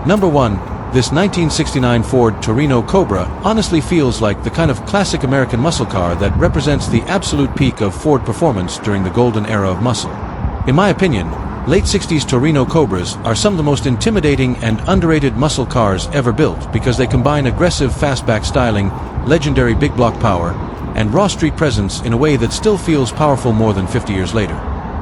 Number 1. This 1969 Ford Torino Cobra honestly feels like the kind of classic American muscle car that represents the absolute peak of Ford performance during the golden era of muscle. In my opinion, late 60s Torino Cobras are some of the most intimidating and underrated muscle cars ever built because they combine aggressive fastback styling, legendary big block power, and raw street presence in a way that still feels powerful more than 50 years later.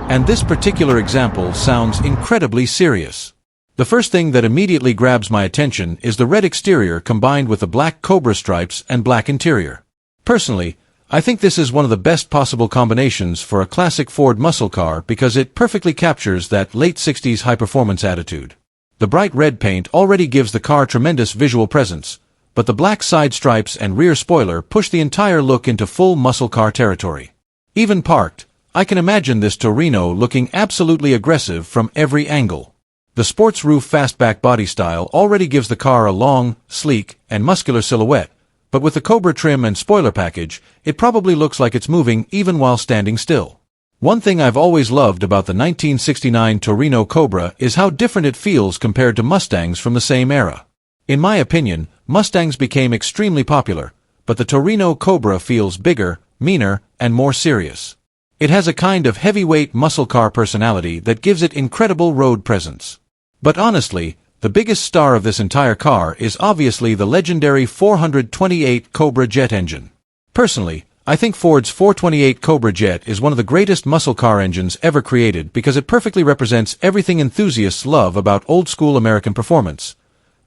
And this particular example sounds incredibly serious. The first thing that immediately grabs my attention is the red exterior combined with the black Cobra stripes and black interior. Personally, I think this is one of the best possible combinations for a classic Ford muscle car because it perfectly captures that late 60s high-performance attitude. The bright red paint already gives the car tremendous visual presence, but the black side stripes and rear spoiler push the entire look into full muscle car territory. Even parked, I can imagine this Torino looking absolutely aggressive from every angle. The sports roof fastback body style already gives the car a long, sleek, and muscular silhouette, but with the Cobra trim and spoiler package, it probably looks like it's moving even while standing still. One thing I've always loved about the 1969 Torino Cobra is how different it feels compared to Mustangs from the same era. In my opinion, Mustangs became extremely popular, but the Torino Cobra feels bigger, meaner, and more serious. It has a kind of heavyweight muscle car personality that gives it incredible road presence. But honestly, the biggest star of this entire car is obviously the legendary 428 Cobra jet engine. Personally, I think Ford's 428 Cobra jet is one of the greatest muscle car engines ever created because it perfectly represents everything enthusiasts love about old-school American performance.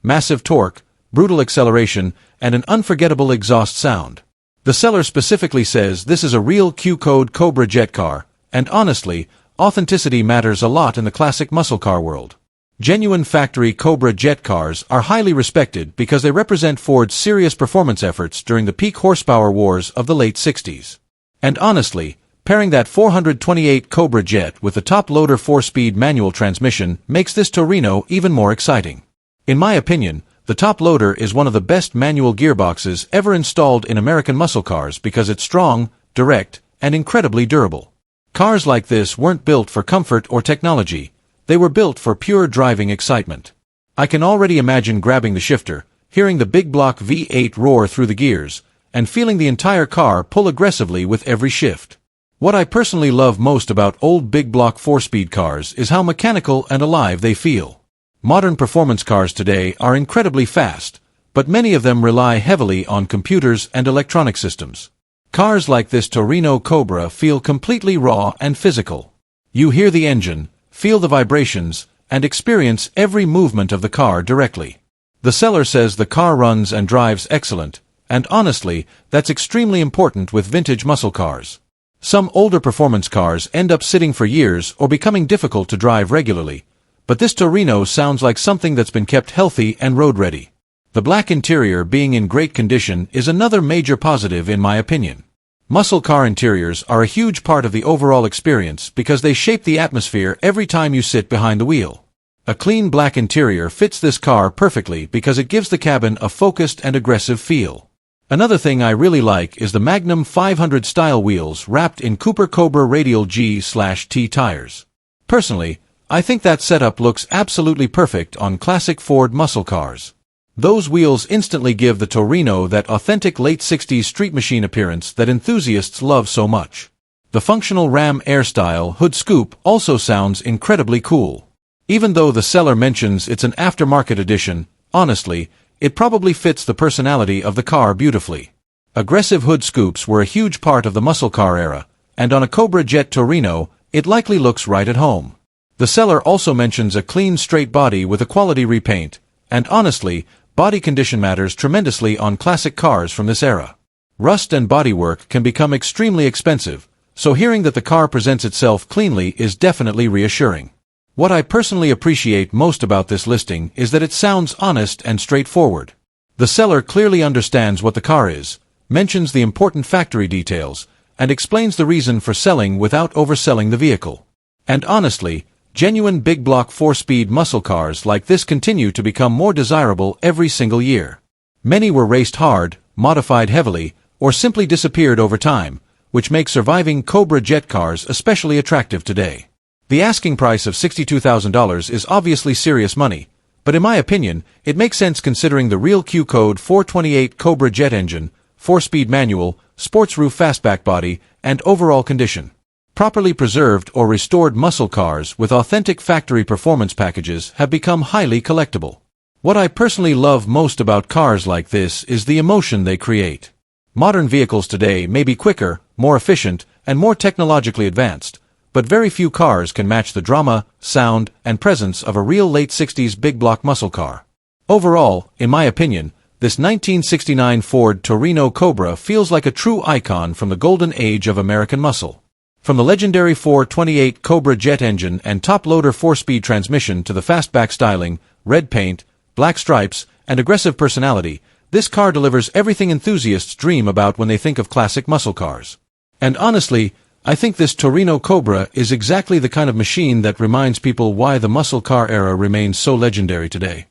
Massive torque, brutal acceleration, and an unforgettable exhaust sound. The seller specifically says this is a real Q-code Cobra jet car, and honestly, authenticity matters a lot in the classic muscle car world. Genuine factory Cobra jet cars are highly respected because they represent Ford's serious performance efforts during the peak horsepower wars of the late 60s. And honestly, pairing that 428 Cobra jet with the top-loader 4-speed manual transmission makes this Torino even more exciting. In my opinion, the top-loader is one of the best manual gearboxes ever installed in American muscle cars because it's strong, direct, and incredibly durable. Cars like this weren't built for comfort or technology. They were built for pure driving excitement. I can already imagine grabbing the shifter, hearing the big block V8 roar through the gears, and feeling the entire car pull aggressively with every shift. What I personally love most about old big block 4-speed cars is how mechanical and alive they feel. Modern performance cars today are incredibly fast, but many of them rely heavily on computers and electronic systems. Cars like this Torino Cobra feel completely raw and physical. You hear the engine, feel the vibrations, and experience every movement of the car directly. The seller says the car runs and drives excellent, and honestly, that's extremely important with vintage muscle cars. Some older performance cars end up sitting for years or becoming difficult to drive regularly, but this Torino sounds like something that's been kept healthy and road-ready. The black interior being in great condition is another major positive in my opinion. Muscle car interiors are a huge part of the overall experience because they shape the atmosphere every time you sit behind the wheel. A clean black interior fits this car perfectly because it gives the cabin a focused and aggressive feel. Another thing I really like is the Magnum 500 style wheels wrapped in Cooper Cobra Radial G/T tires. Personally, I think that setup looks absolutely perfect on classic Ford muscle cars. Those wheels instantly give the Torino that authentic late 60s street machine appearance that enthusiasts love so much. The functional Ram Air-style hood scoop also sounds incredibly cool. Even though the seller mentions it's an aftermarket edition, honestly, it probably fits the personality of the car beautifully. Aggressive hood scoops were a huge part of the muscle car era, and on a Cobra Jet Torino, it likely looks right at home. The seller also mentions a clean straight body with a quality repaint, and honestly, body condition matters tremendously on classic cars from this era. Rust and bodywork can become extremely expensive, so hearing that the car presents itself cleanly is definitely reassuring. What I personally appreciate most about this listing is that it sounds honest and straightforward. The seller clearly understands what the car is, mentions the important factory details, and explains the reason for selling without overselling the vehicle. And honestly, genuine big block 4-speed muscle cars like this continue to become more desirable every single year. Many were raced hard, modified heavily, or simply disappeared over time, which makes surviving Cobra jet cars especially attractive today. The asking price of $62,000 is obviously serious money, But in my opinion, it makes sense considering the real Q code 428 Cobra jet engine, 4-speed manual, sports roof fastback body, and overall condition. Properly preserved or restored muscle cars with authentic factory performance packages have become highly collectible. What I personally love most about cars like this is the emotion they create. Modern vehicles today may be quicker, more efficient, and more technologically advanced, but very few cars can match the drama, sound, and presence of a real late 60s big block muscle car. Overall, in my opinion, this 1969 Ford Torino Cobra feels like a true icon from the golden age of American muscle. From the legendary 428 Cobra jet engine and top-loader 4-speed transmission to the fastback styling, red paint, black stripes, and aggressive personality, this car delivers everything enthusiasts dream about when they think of classic muscle cars. And honestly, I think this Torino Cobra is exactly the kind of machine that reminds people why the muscle car era remains so legendary today.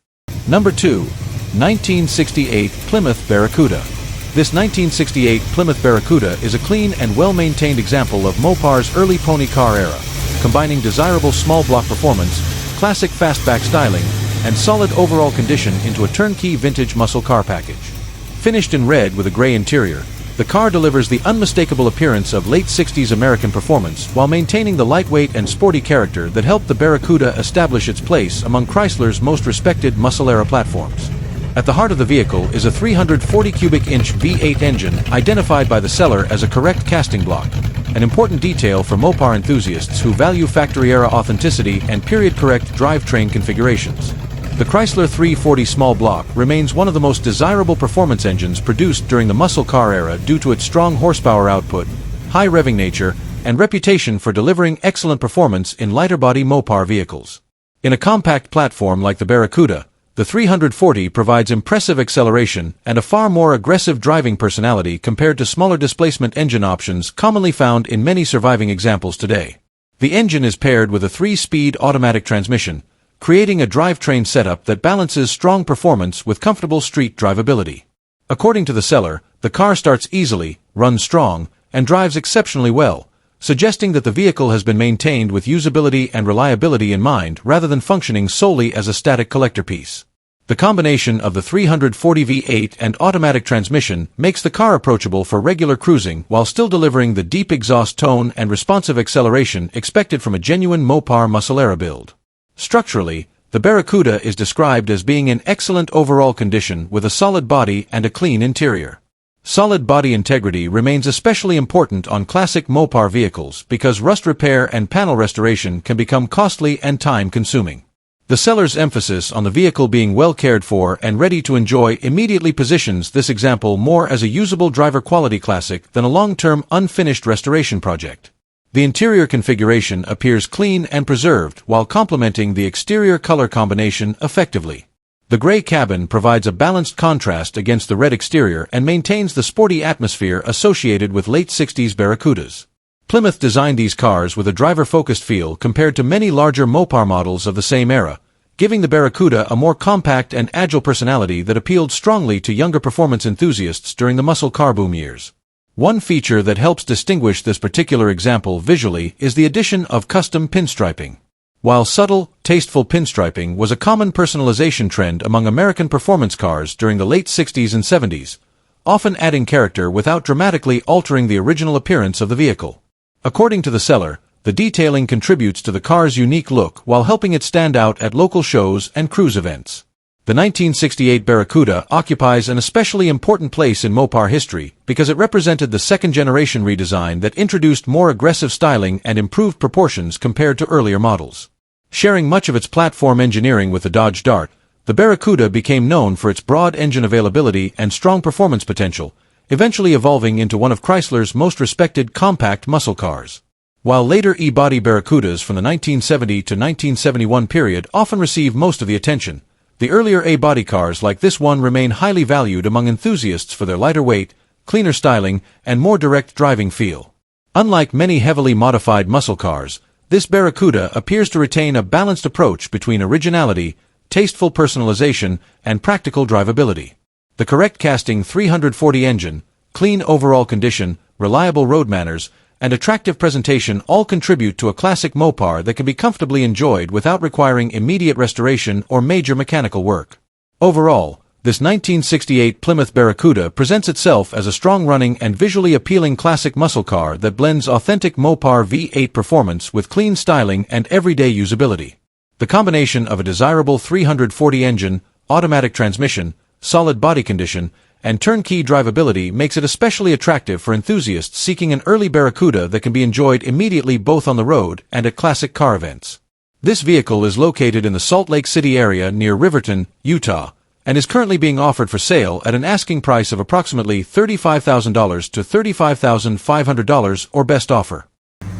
Number 2. 1968 Plymouth Barracuda. This 1968 Plymouth Barracuda is a clean and well-maintained example of Mopar's early pony car era, combining desirable small-block performance, classic fastback styling, and solid overall condition into a turnkey vintage muscle car package. Finished in red with a gray interior, the car delivers the unmistakable appearance of late 60s American performance while maintaining the lightweight and sporty character that helped the Barracuda establish its place among Chrysler's most respected muscle-era platforms. At the heart of the vehicle is a 340 cubic inch V8 engine identified by the seller as a correct casting block, an important detail for Mopar enthusiasts who value factory-era authenticity and period-correct drivetrain configurations. The Chrysler 340 small block remains one of the most desirable performance engines produced during the muscle car era due to its strong horsepower output, high revving nature, and reputation for delivering excellent performance in lighter-body Mopar vehicles. In a compact platform like the Barracuda, the 340 provides impressive acceleration and a far more aggressive driving personality compared to smaller displacement engine options commonly found in many surviving examples today. The engine is paired with a 3-speed automatic transmission, creating a drivetrain setup that balances strong performance with comfortable street drivability. According to the seller, the car starts easily, runs strong, and drives exceptionally well, suggesting that the vehicle has been maintained with usability and reliability in mind rather than functioning solely as a static collector piece. The combination of the 340 V8 and automatic transmission makes the car approachable for regular cruising while still delivering the deep exhaust tone and responsive acceleration expected from a genuine Mopar muscle-era build. Structurally, the Barracuda is described as being in excellent overall condition with a solid body and a clean interior. Solid body integrity remains especially important on classic Mopar vehicles because rust repair and panel restoration can become costly and time-consuming. The seller's emphasis on the vehicle being well cared for and ready to enjoy immediately positions this example more as a usable driver quality classic than a long-term unfinished restoration project. The interior configuration appears clean and preserved while complementing the exterior color combination effectively. The gray cabin provides a balanced contrast against the red exterior and maintains the sporty atmosphere associated with late 60s Barracudas. Plymouth designed these cars with a driver-focused feel compared to many larger Mopar models of the same era, giving the Barracuda a more compact and agile personality that appealed strongly to younger performance enthusiasts during the muscle car boom years. One feature that helps distinguish this particular example visually is the addition of custom pinstriping. While subtle, tasteful pinstriping was a common personalization trend among American performance cars during the late 60s and 70s, often adding character without dramatically altering the original appearance of the vehicle. According to the seller, the detailing contributes to the car's unique look while helping it stand out at local shows and cruise events. The 1968 Barracuda occupies an especially important place in Mopar history because it represented the second-generation redesign that introduced more aggressive styling and improved proportions compared to earlier models. Sharing much of its platform engineering with the Dodge Dart, the Barracuda became known for its broad engine availability and strong performance potential, eventually evolving into one of Chrysler's most respected compact muscle cars. While later E-body Barracudas from the 1970 to 1971 period often receive most of the attention, the earlier A-body cars like this one remain highly valued among enthusiasts for their lighter weight, cleaner styling, and more direct driving feel. Unlike many heavily modified muscle cars, this Barracuda appears to retain a balanced approach between originality, tasteful personalization, and practical drivability. The correct casting 340 engine, clean overall condition, reliable road manners, and attractive presentation all contribute to a classic Mopar that can be comfortably enjoyed without requiring immediate restoration or major mechanical work. Overall, this 1968 Plymouth Barracuda presents itself as a strong-running and visually appealing classic muscle car that blends authentic Mopar V8 performance with clean styling and everyday usability. The combination of a desirable 340 engine, automatic transmission, solid body condition, and turnkey drivability makes it especially attractive for enthusiasts seeking an early Barracuda that can be enjoyed immediately both on the road and at classic car events. This vehicle is located in the Salt Lake City area near Riverton, Utah, and is currently being offered for sale at an asking price of approximately $35,000 to $35,500 or best offer.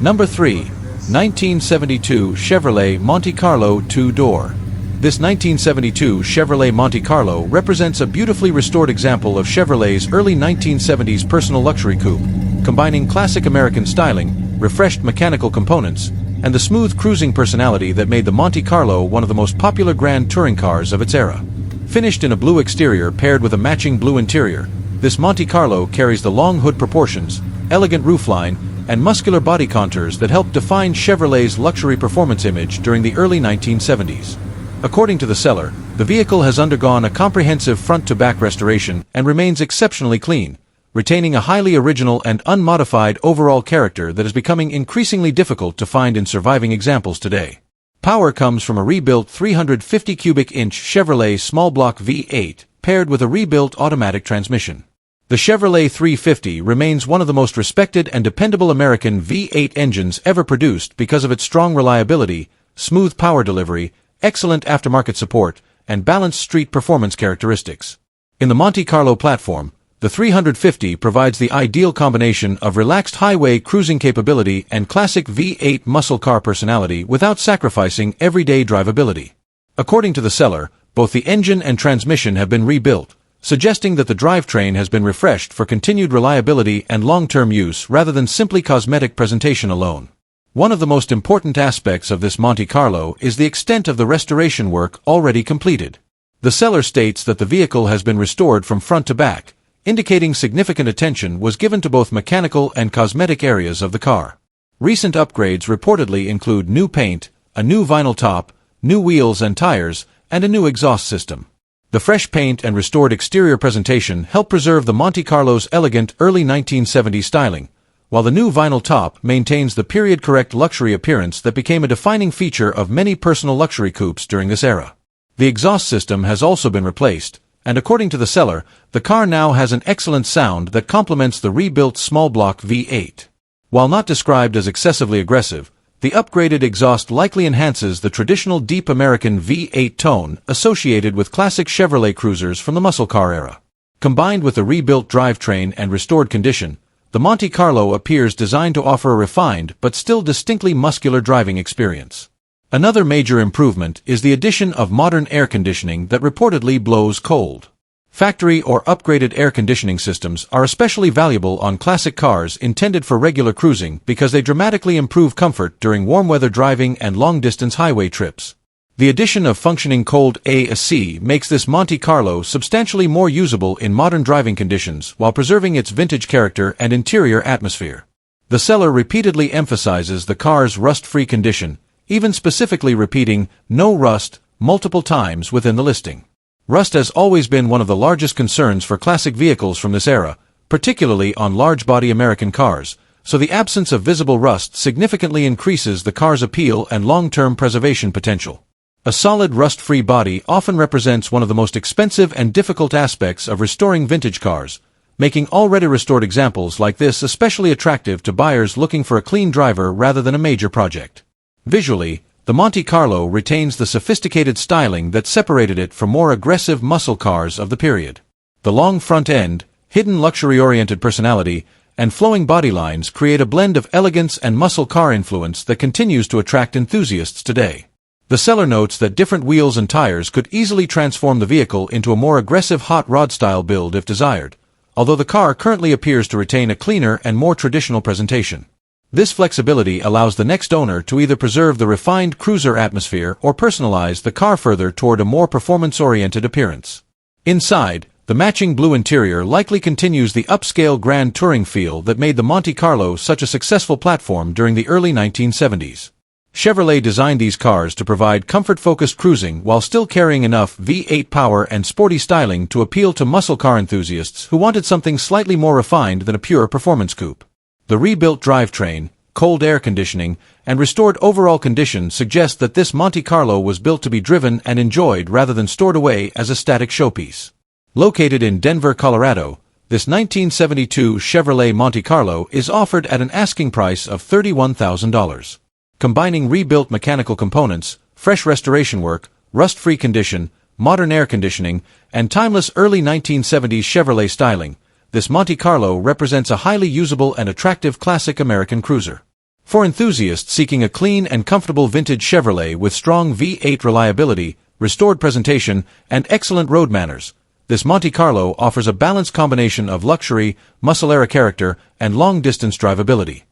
Number 3. 1972 Chevrolet Monte Carlo 2-door. This 1972 Chevrolet Monte Carlo represents a beautifully restored example of Chevrolet's early 1970s personal luxury coupe, combining classic American styling, refreshed mechanical components, and the smooth cruising personality that made the Monte Carlo one of the most popular grand touring cars of its era. Finished in a blue exterior paired with a matching blue interior, this Monte Carlo carries the long hood proportions, elegant roofline, and muscular body contours that helped define Chevrolet's luxury performance image during the early 1970s. According to the seller, the vehicle has undergone a comprehensive front-to-back restoration and remains exceptionally clean, retaining a highly original and unmodified overall character that is becoming increasingly difficult to find in surviving examples today. Power comes from a rebuilt 350 cubic inch Chevrolet small block V8 paired with a rebuilt automatic transmission. The Chevrolet 350 remains one of the most respected and dependable American V8 engines ever produced because of its strong reliability, smooth power delivery, excellent aftermarket support, and balanced street performance characteristics. In the Monte Carlo platform, the 350 provides the ideal combination of relaxed highway cruising capability and classic V8 muscle car personality without sacrificing everyday drivability. According to the seller, both the engine and transmission have been rebuilt, suggesting that the drivetrain has been refreshed for continued reliability and long-term use rather than simply cosmetic presentation alone. One of the most important aspects of this Monte Carlo is the extent of the restoration work already completed. The seller states that the vehicle has been restored from front to back, indicating significant attention was given to both mechanical and cosmetic areas of the car. Recent upgrades reportedly include new paint, a new vinyl top, new wheels and tires, and a new exhaust system. The fresh paint and restored exterior presentation help preserve the Monte Carlo's elegant early 1970s styling, while the new vinyl top maintains the period-correct luxury appearance that became a defining feature of many personal luxury coupes during this era. The exhaust system has also been replaced, and according to the seller, the car now has an excellent sound that complements the rebuilt small block V8. While not described as excessively aggressive, the upgraded exhaust likely enhances the traditional deep American V8 tone associated with classic Chevrolet cruisers from the muscle car era. Combined with the rebuilt drivetrain and restored condition, the Monte Carlo appears designed to offer a refined but still distinctly muscular driving experience. Another major improvement is the addition of modern air conditioning that reportedly blows cold. Factory or upgraded air conditioning systems are especially valuable on classic cars intended for regular cruising because they dramatically improve comfort during warm weather driving and long-distance highway trips. The addition of functioning cold AC makes this Monte Carlo substantially more usable in modern driving conditions while preserving its vintage character and interior atmosphere. The seller repeatedly emphasizes the car's rust-free condition, even specifically repeating "no rust" multiple times within the listing. Rust has always been one of the largest concerns for classic vehicles from this era, particularly on large-body American cars, so the absence of visible rust significantly increases the car's appeal and long-term preservation potential. A solid rust-free body often represents one of the most expensive and difficult aspects of restoring vintage cars, making already restored examples like this especially attractive to buyers looking for a clean driver rather than a major project. Visually, the Monte Carlo retains the sophisticated styling that separated it from more aggressive muscle cars of the period. The long front end, hidden luxury-oriented personality, and flowing body lines create a blend of elegance and muscle car influence that continues to attract enthusiasts today. The seller notes that different wheels and tires could easily transform the vehicle into a more aggressive hot rod-style build if desired, although the car currently appears to retain a cleaner and more traditional presentation. This flexibility allows the next owner to either preserve the refined cruiser atmosphere or personalize the car further toward a more performance-oriented appearance. Inside, The matching blue interior likely continues the upscale grand touring feel that made the Monte Carlo such a successful platform during the early 1970s. Chevrolet designed these cars to provide comfort-focused cruising while still carrying enough V8 power and sporty styling to appeal to muscle car enthusiasts who wanted something slightly more refined than a pure performance coupe. The rebuilt drivetrain, cold air conditioning, and restored overall condition suggest that this Monte Carlo was built to be driven and enjoyed rather than stored away as a static showpiece. Located in Denver, Colorado, this 1972 Chevrolet Monte Carlo is offered at an asking price of $31,000. Combining rebuilt mechanical components, fresh restoration work, rust-free condition, modern air conditioning, and timeless early 1970s Chevrolet styling, this Monte Carlo represents a highly usable and attractive classic American cruiser. For enthusiasts seeking a clean and comfortable vintage Chevrolet with strong V8 reliability, restored presentation, and excellent road manners, this Monte Carlo offers a balanced combination of luxury, muscle-era character, and long-distance drivability.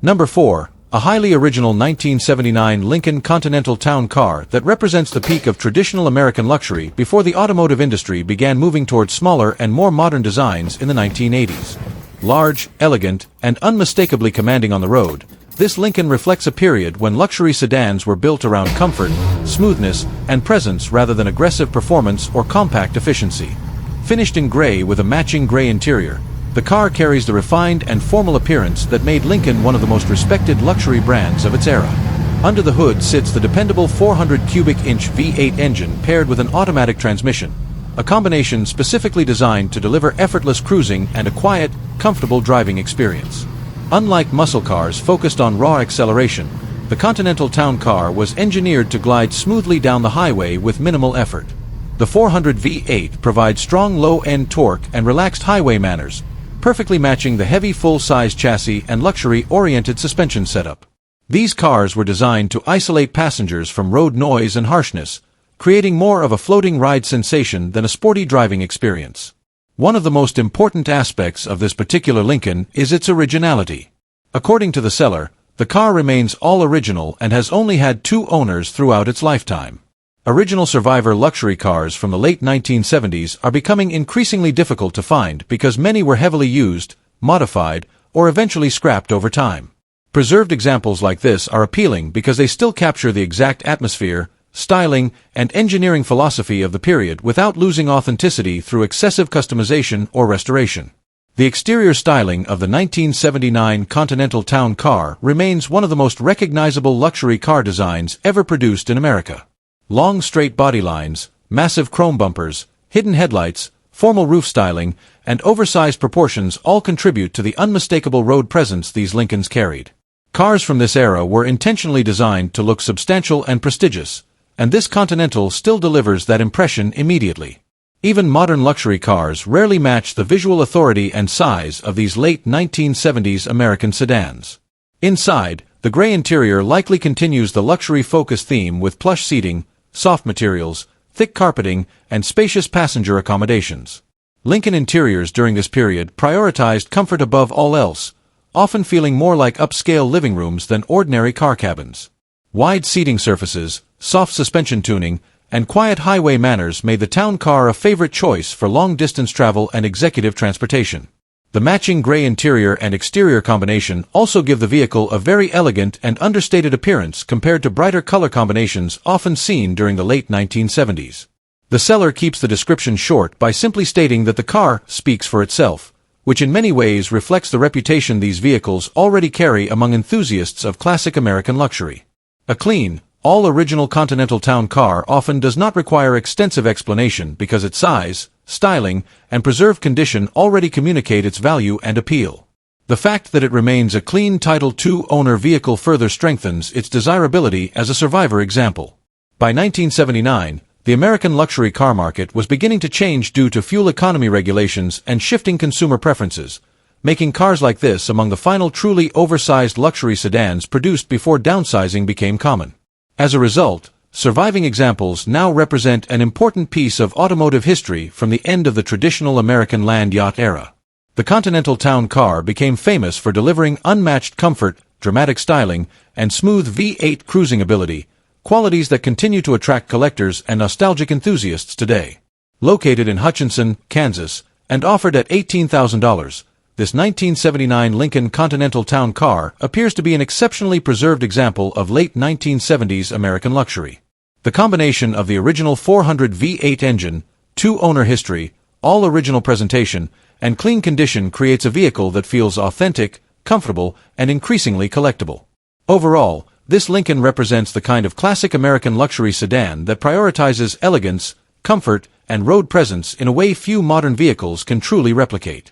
Number 4. A highly original 1979 Lincoln Continental Town Car that represents the peak of traditional American luxury before the automotive industry began moving towards smaller and more modern designs in the 1980s. Large, elegant, and unmistakably commanding on the road, this Lincoln reflects a period when luxury sedans were built around comfort, smoothness, and presence rather than aggressive performance or compact efficiency. Finished in gray with a matching gray interior, the car carries the refined and formal appearance that made Lincoln one of the most respected luxury brands of its era. Under the hood sits the dependable 400 cubic inch V8 engine paired with an automatic transmission, a combination specifically designed to deliver effortless cruising and a quiet, comfortable driving experience. Unlike muscle cars focused on raw acceleration, the Continental Town Car was engineered to glide smoothly down the highway with minimal effort. The 400 V8 provides strong low-end torque and relaxed highway manners, perfectly matching the heavy full-size chassis and luxury-oriented suspension setup. These cars were designed to isolate passengers from road noise and harshness, creating more of a floating ride sensation than a sporty driving experience. One of the most important aspects of this particular Lincoln is its originality. According to the seller, the car remains all original and has only had 2 owners throughout its lifetime. Original survivor luxury cars from the late 1970s are becoming increasingly difficult to find because many were heavily used, modified, or eventually scrapped over time. Preserved examples like this are appealing because they still capture the exact atmosphere, styling, and engineering philosophy of the period without losing authenticity through excessive customization or restoration. The exterior styling of the 1979 Continental Town Car remains one of the most recognizable luxury car designs ever produced in America. Long straight body lines, massive chrome bumpers, hidden headlights, formal roof styling, and oversized proportions all contribute to the unmistakable road presence these Lincolns carried. Cars from this era were intentionally designed to look substantial and prestigious, and this Continental still delivers that impression immediately. Even modern luxury cars rarely match the visual authority and size of these late 1970s American sedans. Inside, the gray interior likely continues the luxury-focused theme with plush seating, soft materials, thick carpeting, and spacious passenger accommodations. Lincoln interiors during this period prioritized comfort above all else, often feeling more like upscale living rooms than ordinary car cabins. Wide seating surfaces, soft suspension tuning, and quiet highway manners made the town car a favorite choice for long-distance travel and executive transportation. The matching gray interior and exterior combination also give the vehicle a very elegant and understated appearance compared to brighter color combinations often seen during the late 1970s. The seller keeps the description short by simply stating that the car speaks for itself, which in many ways reflects the reputation these vehicles already carry among enthusiasts of classic American luxury. A clean, all-original Continental Town Car often does not require extensive explanation because its size, styling, and preserved condition already communicate its value and appeal. The fact that it remains a clean Title II owner vehicle further strengthens its desirability as a survivor example. By 1979, the American luxury car market was beginning to change due to fuel economy regulations and shifting consumer preferences, making cars like this among the final truly oversized luxury sedans produced before downsizing became common. As a result, surviving examples now represent an important piece of automotive history from the end of the traditional American land yacht era. The Continental Town Car became famous for delivering unmatched comfort, dramatic styling, and smooth V8 cruising ability, qualities that continue to attract collectors and nostalgic enthusiasts today. Located in Hutchinson, Kansas, and offered at $18,000, this 1979 Lincoln Continental Town Car appears to be an exceptionally preserved example of late 1970s American luxury. The combination of the original 400 V8 engine, two-owner history, all original presentation, and clean condition creates a vehicle that feels authentic, comfortable, and increasingly collectible. Overall, this Lincoln represents the kind of classic American luxury sedan that prioritizes elegance, comfort, and road presence in a way few modern vehicles can truly replicate.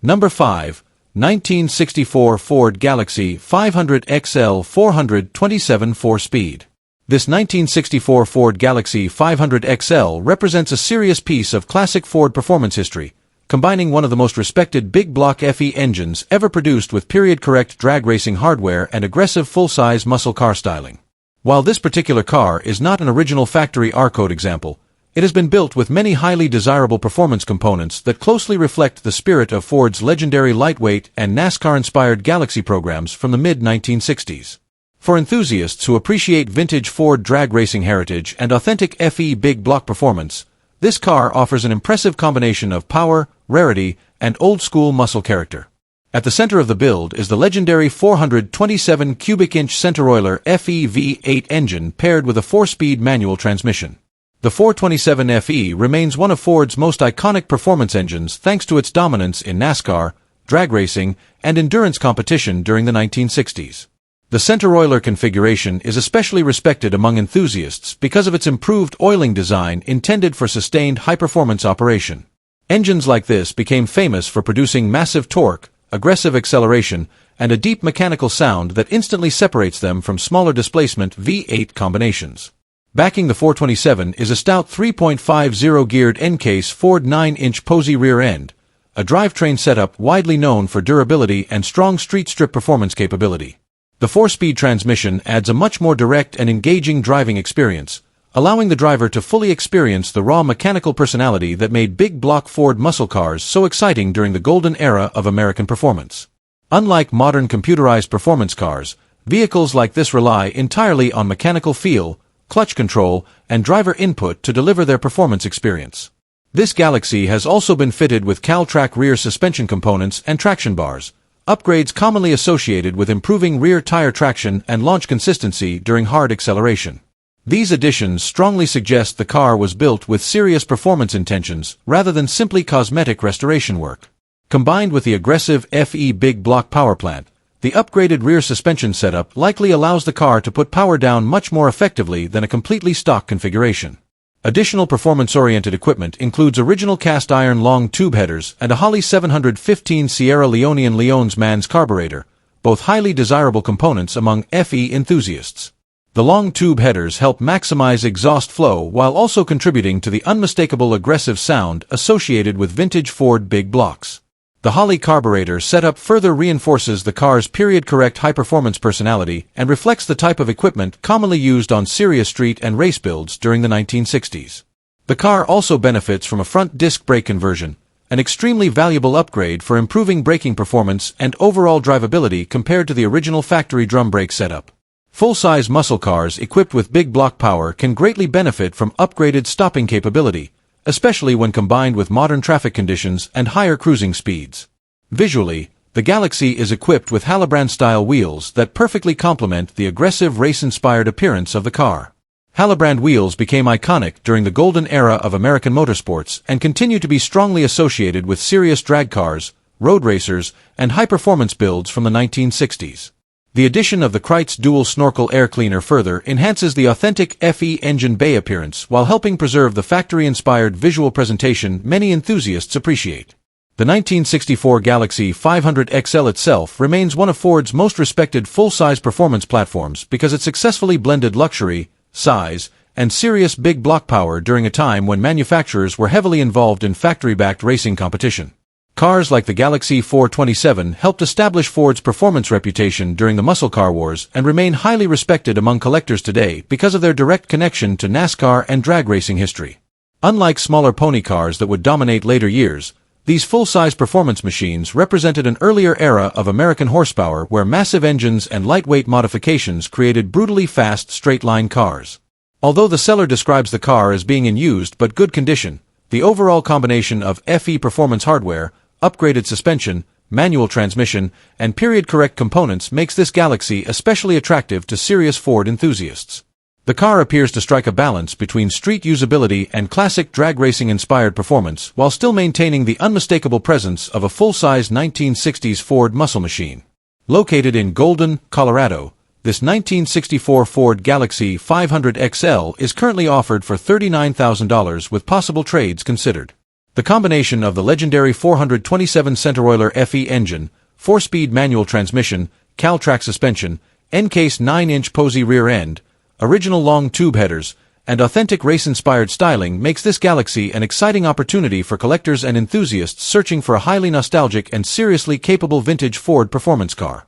Number 5. 1964 Ford Galaxie 500 XL 427 4-speed. This 1964 Ford Galaxie 500 XL represents a serious piece of classic Ford performance history, combining one of the most respected big block FE engines ever produced with period-correct drag racing hardware and aggressive full-size muscle car styling. While this particular car is not an original factory R-code example, it has been built with many highly desirable performance components that closely reflect the spirit of Ford's legendary lightweight and NASCAR-inspired Galaxie programs from the mid-1960s. For enthusiasts who appreciate vintage Ford drag racing heritage and authentic FE big block performance, this car offers an impressive combination of power, rarity, and old-school muscle character. At the center of the build is the legendary 427 cubic inch center-oiler FE V8 engine paired with a 4-speed manual transmission. The 427 FE remains one of Ford's most iconic performance engines thanks to its dominance in NASCAR, drag racing, and endurance competition during the 1960s. The center-oiler configuration is especially respected among enthusiasts because of its improved oiling design intended for sustained high-performance operation. Engines like this became famous for producing massive torque, aggressive acceleration, and a deep mechanical sound that instantly separates them from smaller displacement V8 combinations. Backing the 427 is a stout 3.50 geared N-case Ford 9-inch Posey rear end, a drivetrain setup widely known for durability and strong street strip performance capability. The 4-speed transmission adds a much more direct and engaging driving experience, allowing the driver to fully experience the raw mechanical personality that made big block Ford muscle cars so exciting during the golden era of American performance. Unlike modern computerized performance cars, vehicles like this rely entirely on mechanical feel, clutch control, and driver input to deliver their performance experience. This Galaxie has also been fitted with Caltrac rear suspension components and traction bars, upgrades commonly associated with improving rear tire traction and launch consistency during hard acceleration. These additions strongly suggest the car was built with serious performance intentions rather than simply cosmetic restoration work. Combined with the aggressive FE big block power plant, the upgraded rear suspension setup likely allows the car to put power down much more effectively than a completely stock configuration. Additional performance-oriented equipment includes original cast-iron long tube headers and a Holley 715 Sierra Leonean Leon's Mans carburetor, both highly desirable components among FE enthusiasts. The long tube headers help maximize exhaust flow while also contributing to the unmistakable aggressive sound associated with vintage Ford big blocks. The Holley carburetor setup further reinforces the car's period-correct high-performance personality and reflects the type of equipment commonly used on serious street and race builds during the 1960s. The car also benefits from a front disc brake conversion, an extremely valuable upgrade for improving braking performance and overall drivability compared to the original factory drum brake setup. Full-size muscle cars equipped with big block power can greatly benefit from upgraded stopping capability, especially when combined with modern traffic conditions and higher cruising speeds. Visually, the Galaxie is equipped with Hallebrand-style wheels that perfectly complement the aggressive race-inspired appearance of the car. Hallebrand wheels became iconic during the golden era of American motorsports and continue to be strongly associated with serious drag cars, road racers, and high-performance builds from the 1960s. The addition of the Kreitz dual snorkel air cleaner further enhances the authentic FE engine bay appearance while helping preserve the factory-inspired visual presentation many enthusiasts appreciate. The 1964 Galaxie 500 XL itself remains one of Ford's most respected full-size performance platforms because it successfully blended luxury, size, and serious big block power during a time when manufacturers were heavily involved in factory-backed racing competition. Cars like the Galaxie 427 helped establish Ford's performance reputation during the muscle car wars and remain highly respected among collectors today because of their direct connection to NASCAR and drag racing history. Unlike smaller pony cars that would dominate later years, these full-size performance machines represented an earlier era of American horsepower where massive engines and lightweight modifications created brutally fast straight-line cars. Although the seller describes the car as being in used but good condition, The overall combination of FE performance hardware, upgraded suspension, manual transmission, and period-correct components makes this Galaxie especially attractive to serious Ford enthusiasts. The car appears to strike a balance between street usability and classic drag racing-inspired performance while still maintaining the unmistakable presence of a full-size 1960s Ford muscle machine. Located in Golden, Colorado, this 1964 Ford Galaxie 500 XL is currently offered for $39,000 with possible trades considered. The combination of the legendary 427 Centiroiler FE engine, 4-speed manual transmission, Cal-Track suspension, N-case 9-inch Posey rear end, original long tube headers, and authentic race-inspired styling makes this Galaxie an exciting opportunity for collectors and enthusiasts searching for a highly nostalgic and seriously capable vintage Ford performance car.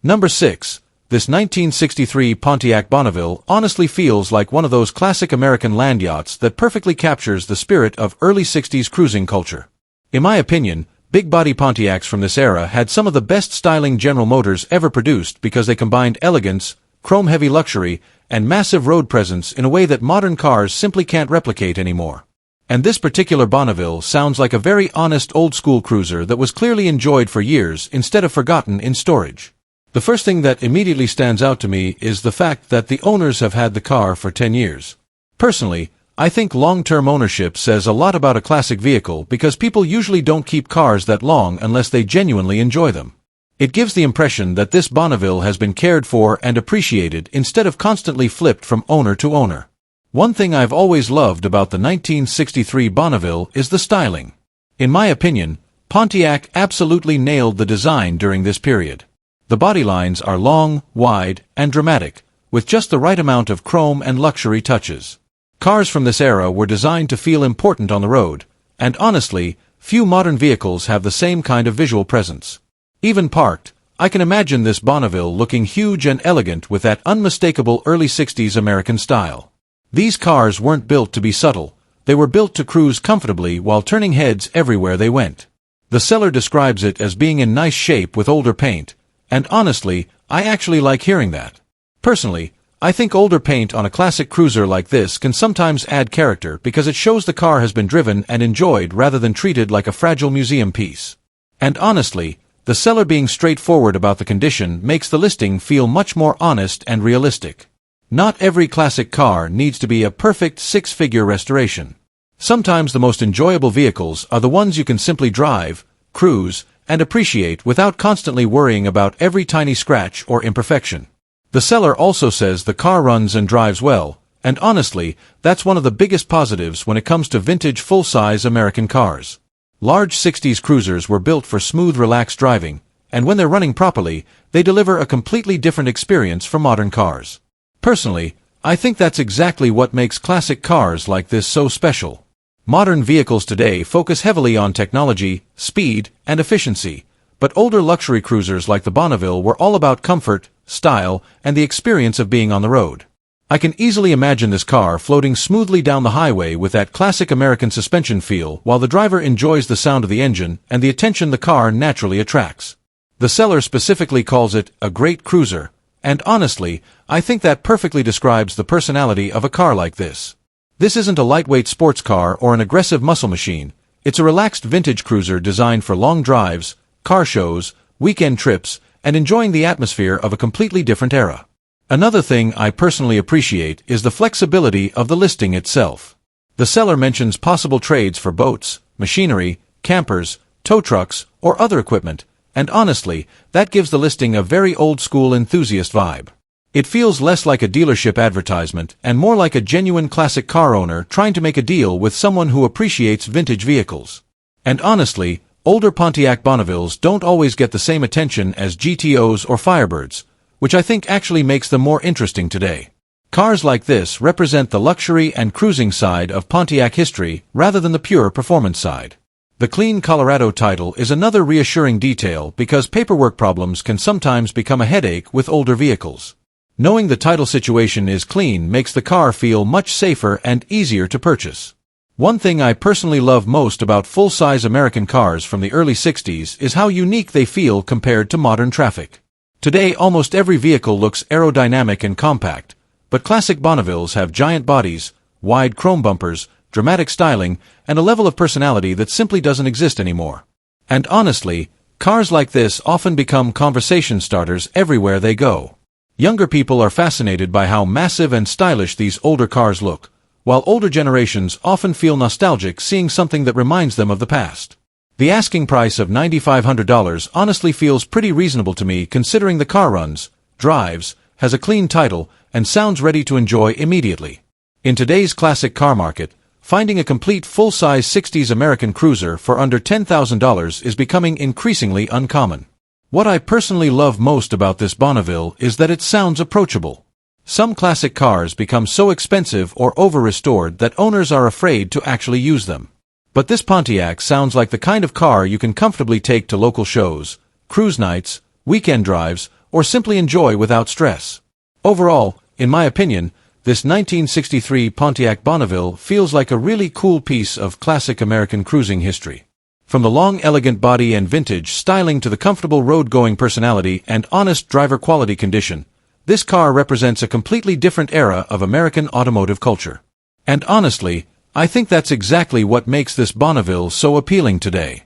Number 6. This 1963 Pontiac Bonneville honestly feels like one of those classic American land yachts that perfectly captures the spirit of early 60s cruising culture. In my opinion, big-body Pontiacs from this era had some of the best styling General Motors ever produced because they combined elegance, chrome-heavy luxury, and massive road presence in a way that modern cars simply can't replicate anymore. And this particular Bonneville sounds like a very honest old-school cruiser that was clearly enjoyed for years instead of forgotten in storage. The first thing that immediately stands out to me is the fact that the owners have had the car for 10 years. Personally, I think long-term ownership says a lot about a classic vehicle because people usually don't keep cars that long unless they genuinely enjoy them. It gives the impression that this Bonneville has been cared for and appreciated instead of constantly flipped from owner to owner. One thing I've always loved about the 1963 Bonneville is the styling. In my opinion, Pontiac absolutely nailed the design during this period. The body lines are long, wide, and dramatic, with just the right amount of chrome and luxury touches. Cars from this era were designed to feel important on the road, and honestly, few modern vehicles have the same kind of visual presence. Even parked, I can imagine this Bonneville looking huge and elegant with that unmistakable early 60s American style. These cars weren't built to be subtle, they were built to cruise comfortably while turning heads everywhere they went. The seller describes it as being in nice shape with older paint, and honestly, I actually like hearing that. Personally, I think older paint on a classic cruiser like this can sometimes add character because it shows the car has been driven and enjoyed rather than treated like a fragile museum piece. And honestly, the seller being straightforward about the condition makes the listing feel much more honest and realistic. Not every classic car needs to be a perfect six-figure restoration. Sometimes the most enjoyable vehicles are the ones you can simply drive, cruise, and appreciate without constantly worrying about every tiny scratch or imperfection. The seller also says the car runs and drives well, and honestly, that's one of the biggest positives when it comes to vintage full-size American cars. Large 60s cruisers were built for smooth, relaxed driving, and when they're running properly, they deliver a completely different experience from modern cars. Personally, I think that's exactly what makes classic cars like this so special. Modern vehicles today focus heavily on technology, speed, and efficiency, but older luxury cruisers like the Bonneville were all about comfort, style, and the experience of being on the road. I can easily imagine this car floating smoothly down the highway with that classic American suspension feel while the driver enjoys the sound of the engine and the attention the car naturally attracts. The seller specifically calls it a great cruiser, and honestly, I think that perfectly describes the personality of a car like this. This isn't a lightweight sports car or an aggressive muscle machine. It's a relaxed vintage cruiser designed for long drives, car shows, weekend trips, and enjoying the atmosphere of a completely different era. Another thing I personally appreciate is the flexibility of the listing itself. The seller mentions possible trades for boats, machinery, campers, tow trucks, or other equipment, and honestly, that gives the listing a very old-school enthusiast vibe. It feels less like a dealership advertisement and more like a genuine classic car owner trying to make a deal with someone who appreciates vintage vehicles. And honestly, older Pontiac Bonnevilles don't always get the same attention as GTOs or Firebirds, which I think actually makes them more interesting today. Cars like this represent the luxury and cruising side of Pontiac history rather than the pure performance side. The clean Colorado title is another reassuring detail because paperwork problems can sometimes become a headache with older vehicles. Knowing the title situation is clean makes the car feel much safer and easier to purchase. One thing I personally love most about full-size American cars from the early 60s is how unique they feel compared to modern traffic. Today almost every vehicle looks aerodynamic and compact, but classic Bonnevilles have giant bodies, wide chrome bumpers, dramatic styling, and a level of personality that simply doesn't exist anymore. And honestly, cars like this often become conversation starters everywhere they go. Younger people are fascinated by how massive and stylish these older cars look, while older generations often feel nostalgic seeing something that reminds them of the past. The asking price of $9,500 honestly feels pretty reasonable to me considering the car runs, drives, has a clean title, and sounds ready to enjoy immediately. In today's classic car market, finding a complete full-size 60s American cruiser for under $10,000 is becoming increasingly uncommon. What I personally love most about this Bonneville is that it sounds approachable. Some classic cars become so expensive or over-restored that owners are afraid to actually use them. But this Pontiac sounds like the kind of car you can comfortably take to local shows, cruise nights, weekend drives, or simply enjoy without stress. Overall, in my opinion, this 1963 Pontiac Bonneville feels like a really cool piece of classic American cruising history. From the long, elegant body and vintage styling to the comfortable road-going personality and honest driver quality condition, this car represents a completely different era of American automotive culture. And honestly, I think that's exactly what makes this Bonneville so appealing today.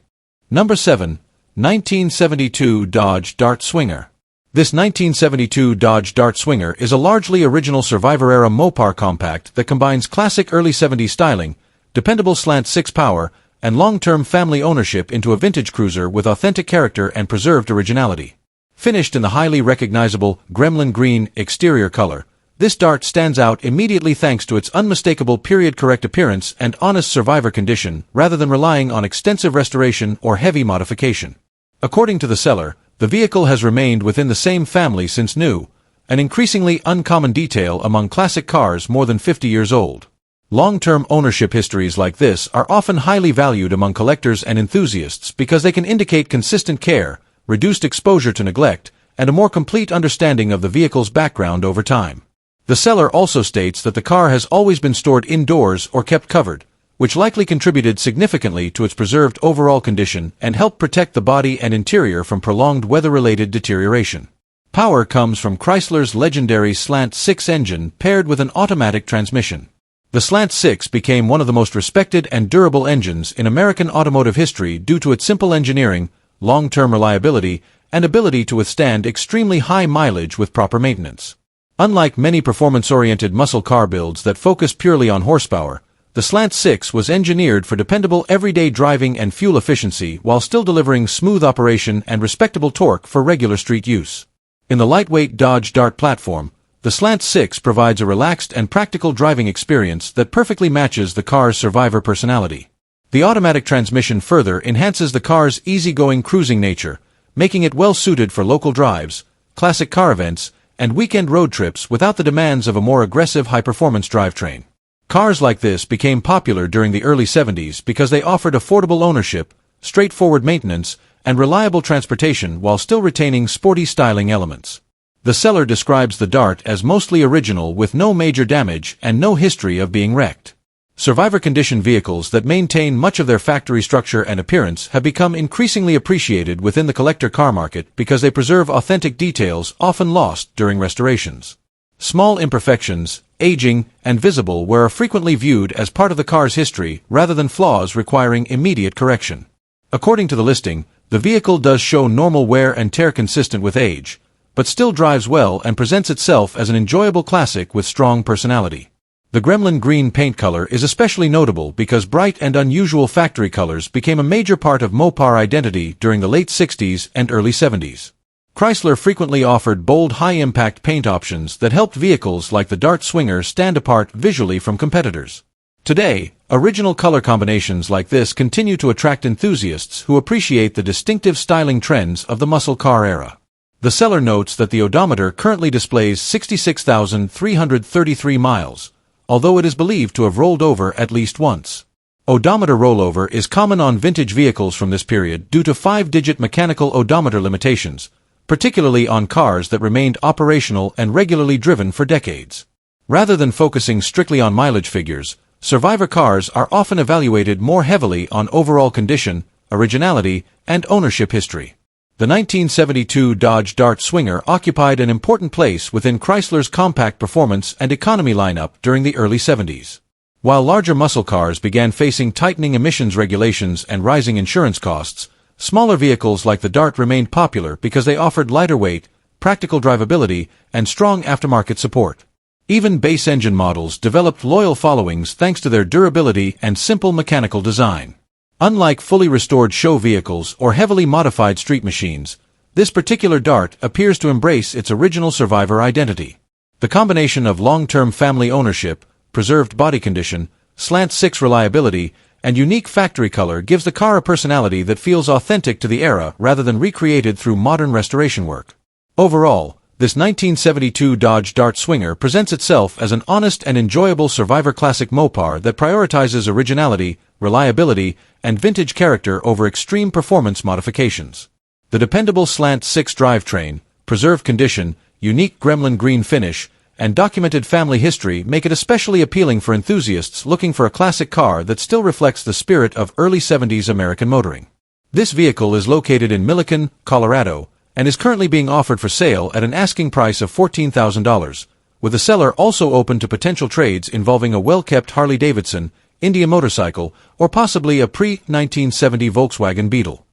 Number 7. 1972 Dodge Dart Swinger. This 1972 Dodge Dart Swinger is a largely original Survivor-era Mopar compact that combines classic early 70s styling, dependable slant-six power, and long-term family ownership into a vintage cruiser with authentic character and preserved originality. Finished in the highly recognizable gremlin green exterior color, this Dart stands out immediately thanks to its unmistakable period-correct appearance and honest Survivor condition rather than relying on extensive restoration or heavy modification. According to the seller, the vehicle has remained within the same family since new, an increasingly uncommon detail among classic cars more than 50 years old. Long-term ownership histories like this are often highly valued among collectors and enthusiasts because they can indicate consistent care, reduced exposure to neglect, and a more complete understanding of the vehicle's background over time. The seller also states that the car has always been stored indoors or kept covered, which likely contributed significantly to its preserved overall condition and helped protect the body and interior from prolonged weather-related deterioration. Power comes from Chrysler's legendary Slant-6 engine paired with an automatic transmission. The Slant-6 became one of the most respected and durable engines in American automotive history due to its simple engineering, long-term reliability, and ability to withstand extremely high mileage with proper maintenance. Unlike many performance-oriented muscle car builds that focus purely on horsepower, the Slant-6 was engineered for dependable everyday driving and fuel efficiency while still delivering smooth operation and respectable torque for regular street use. In the lightweight Dodge Dart platform, the Slant-6 provides a relaxed and practical driving experience that perfectly matches the car's Survivor personality. The automatic transmission further enhances the car's easygoing cruising nature, making it well-suited for local drives, classic car events, and weekend road trips without the demands of a more aggressive high-performance drivetrain. Cars like this became popular during the early 70s because they offered affordable ownership, straightforward maintenance, and reliable transportation while still retaining sporty styling elements. The seller describes the Dart as mostly original with no major damage and no history of being wrecked. Survivor condition vehicles that maintain much of their factory structure and appearance have become increasingly appreciated within the collector car market because they preserve authentic details often lost during restorations. Small imperfections, aging, and visible wear are frequently viewed as part of the car's history rather than flaws requiring immediate correction. According to the listing, the vehicle does show normal wear and tear consistent with age, but still drives well and presents itself as an enjoyable classic with strong personality. The gremlin green paint color is especially notable because bright and unusual factory colors became a major part of Mopar identity during the late 60s and early 70s. Chrysler frequently offered bold high-impact paint options that helped vehicles like the Dart Swinger stand apart visually from competitors. Today, original color combinations like this continue to attract enthusiasts who appreciate the distinctive styling trends of the muscle car era. The seller notes that the odometer currently displays 66,333 miles, although it is believed to have rolled over at least once. Odometer rollover is common on vintage vehicles from this period due to 5-digit mechanical odometer limitations, particularly on cars that remained operational and regularly driven for decades. Rather than focusing strictly on mileage figures, Survivor cars are often evaluated more heavily on overall condition, originality, and ownership history. The 1972 Dodge Dart Swinger occupied an important place within Chrysler's compact performance and economy lineup during the early 70s. While larger muscle cars began facing tightening emissions regulations and rising insurance costs, smaller vehicles like the Dart remained popular because they offered lighter weight, practical drivability, and strong aftermarket support. Even base engine models developed loyal followings thanks to their durability and simple mechanical design. Unlike fully restored show vehicles or heavily modified street machines, this particular Dart appears to embrace its original survivor identity. The combination of long-term family ownership, preserved body condition, slant-six reliability, and unique factory color gives the car a personality that feels authentic to the era rather than recreated through modern restoration work. Overall, this 1972 Dodge Dart Swinger presents itself as an honest and enjoyable survivor classic Mopar that prioritizes originality, reliability, and vintage character over extreme performance modifications. The dependable slant-six drivetrain, preserved condition, unique gremlin green finish, and documented family history make it especially appealing for enthusiasts looking for a classic car that still reflects the spirit of early 70s American motoring. This vehicle is located in Milliken, Colorado, and is currently being offered for sale at an asking price of $14,000, with the seller also open to potential trades involving a well-kept Harley-Davidson, Indian motorcycle, or possibly a pre-1970 Volkswagen Beetle.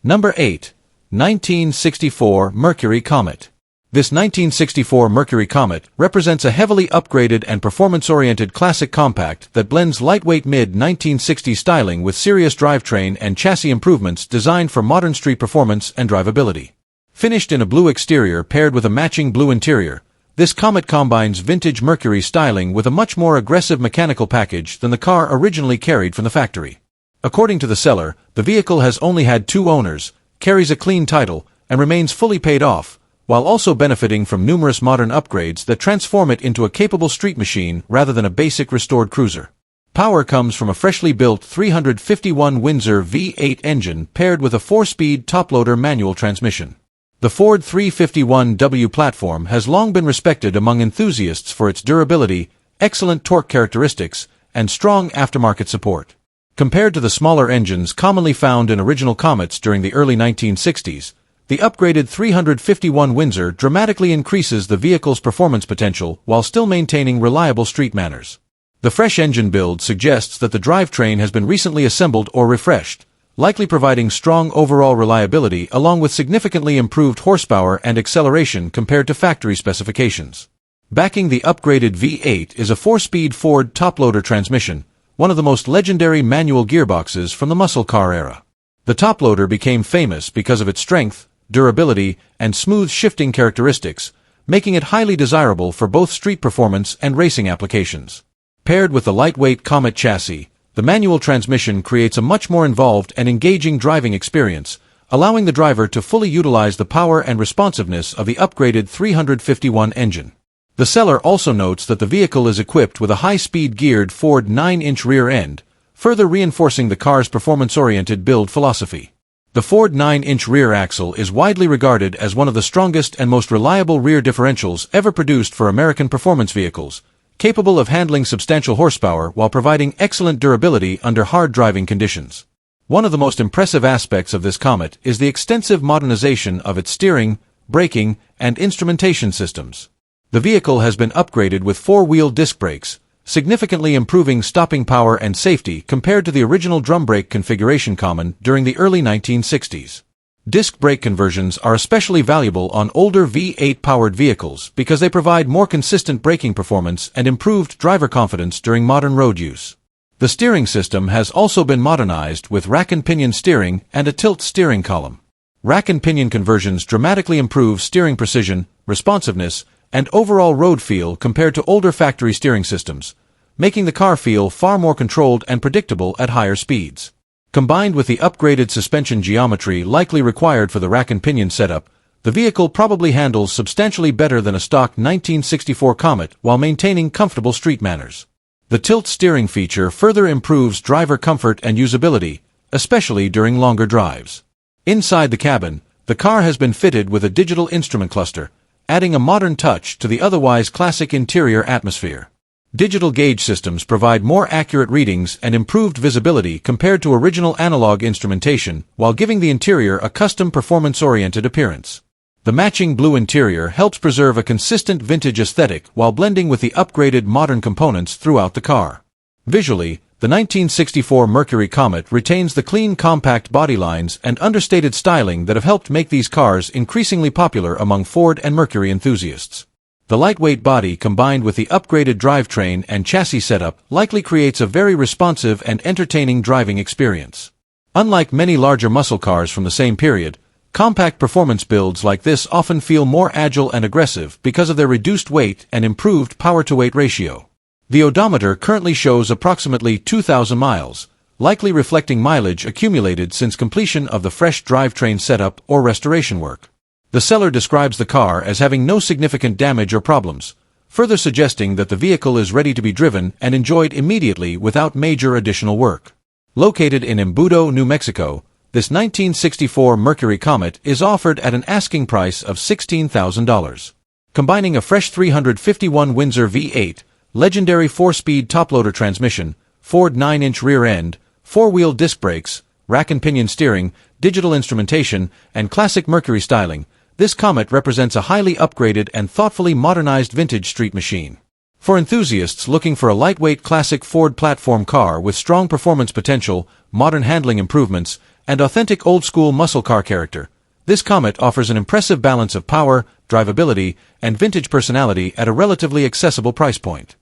Number 8. 1964 Mercury Comet. This 1964 Mercury Comet represents a heavily upgraded and performance-oriented classic compact that blends lightweight mid-1960s styling with serious drivetrain and chassis improvements designed for modern street performance and drivability. Finished in a blue exterior paired with a matching blue interior, this Comet combines vintage Mercury styling with a much more aggressive mechanical package than the car originally carried from the factory. According to the seller, the vehicle has only had 2 owners, carries a clean title, and remains fully paid off, while also benefiting from numerous modern upgrades that transform it into a capable street machine rather than a basic restored cruiser. Power comes from a freshly built 351 Windsor V8 engine paired with a 4-speed top-loader manual transmission. The Ford 351W platform has long been respected among enthusiasts for its durability, excellent torque characteristics, and strong aftermarket support. Compared to the smaller engines commonly found in original Comets during the early 1960s, the upgraded 351 Windsor dramatically increases the vehicle's performance potential while still maintaining reliable street manners. The fresh engine build suggests that the drivetrain has been recently assembled or refreshed, likely providing strong overall reliability along with significantly improved horsepower and acceleration compared to factory specifications. Backing the upgraded V8 is a 4-speed Ford top-loader transmission, one of the most legendary manual gearboxes from the muscle car era. The top-loader became famous because of its strength, durability, and smooth shifting characteristics, making it highly desirable for both street performance and racing applications. Paired with the lightweight Comet chassis, the manual transmission creates a much more involved and engaging driving experience, allowing the driver to fully utilize the power and responsiveness of the upgraded 351 engine. The seller also notes that the vehicle is equipped with a high-speed geared Ford 9-inch rear end, further reinforcing the car's performance-oriented build philosophy. The Ford 9-inch rear axle is widely regarded as one of the strongest and most reliable rear differentials ever produced for American performance vehicles, capable of handling substantial horsepower while providing excellent durability under hard driving conditions. One of the most impressive aspects of this Comet is the extensive modernization of its steering, braking, and instrumentation systems. The vehicle has been upgraded with 4-wheel disc brakes, significantly improving stopping power and safety compared to the original drum brake configuration common during the early 1960s. Disc brake conversions are especially valuable on older V8-powered vehicles because they provide more consistent braking performance and improved driver confidence during modern road use. The steering system has also been modernized with rack and pinion steering and a tilt steering column. Rack and pinion conversions dramatically improve steering precision, responsiveness, and overall road feel compared to older factory steering systems, making the car feel far more controlled and predictable at higher speeds. Combined with the upgraded suspension geometry likely required for the rack and pinion setup, the vehicle probably handles substantially better than a stock 1964 Comet while maintaining comfortable street manners. The tilt steering feature further improves driver comfort and usability, especially during longer drives. Inside the cabin, the car has been fitted with a digital instrument cluster, adding a modern touch to the otherwise classic interior atmosphere. Digital gauge systems provide more accurate readings and improved visibility compared to original analog instrumentation, while giving the interior a custom performance-oriented appearance. The matching blue interior helps preserve a consistent vintage aesthetic while blending with the upgraded modern components throughout the car. Visually, the 1964 Mercury Comet retains the clean, compact body lines and understated styling that have helped make these cars increasingly popular among Ford and Mercury enthusiasts. The lightweight body combined with the upgraded drivetrain and chassis setup likely creates a very responsive and entertaining driving experience. Unlike many larger muscle cars from the same period, compact performance builds like this often feel more agile and aggressive because of their reduced weight and improved power-to-weight ratio. The odometer currently shows approximately 2,000 miles, likely reflecting mileage accumulated since completion of the fresh drivetrain setup or restoration work. The seller describes the car as having no significant damage or problems, further suggesting that the vehicle is ready to be driven and enjoyed immediately without major additional work. Located in Embudo, New Mexico, this 1964 Mercury Comet is offered at an asking price of $16,000. Combining a fresh 351 Windsor V8, legendary 4-speed top-loader transmission, Ford 9-inch rear end, 4-wheel disc brakes, rack and pinion steering, digital instrumentation, and classic Mercury styling, this Comet represents a highly upgraded and thoughtfully modernized vintage street machine. For enthusiasts looking for a lightweight classic Ford platform car with strong performance potential, modern handling improvements, and authentic old-school muscle car character, this Comet offers an impressive balance of power, drivability, and vintage personality at a relatively accessible price point.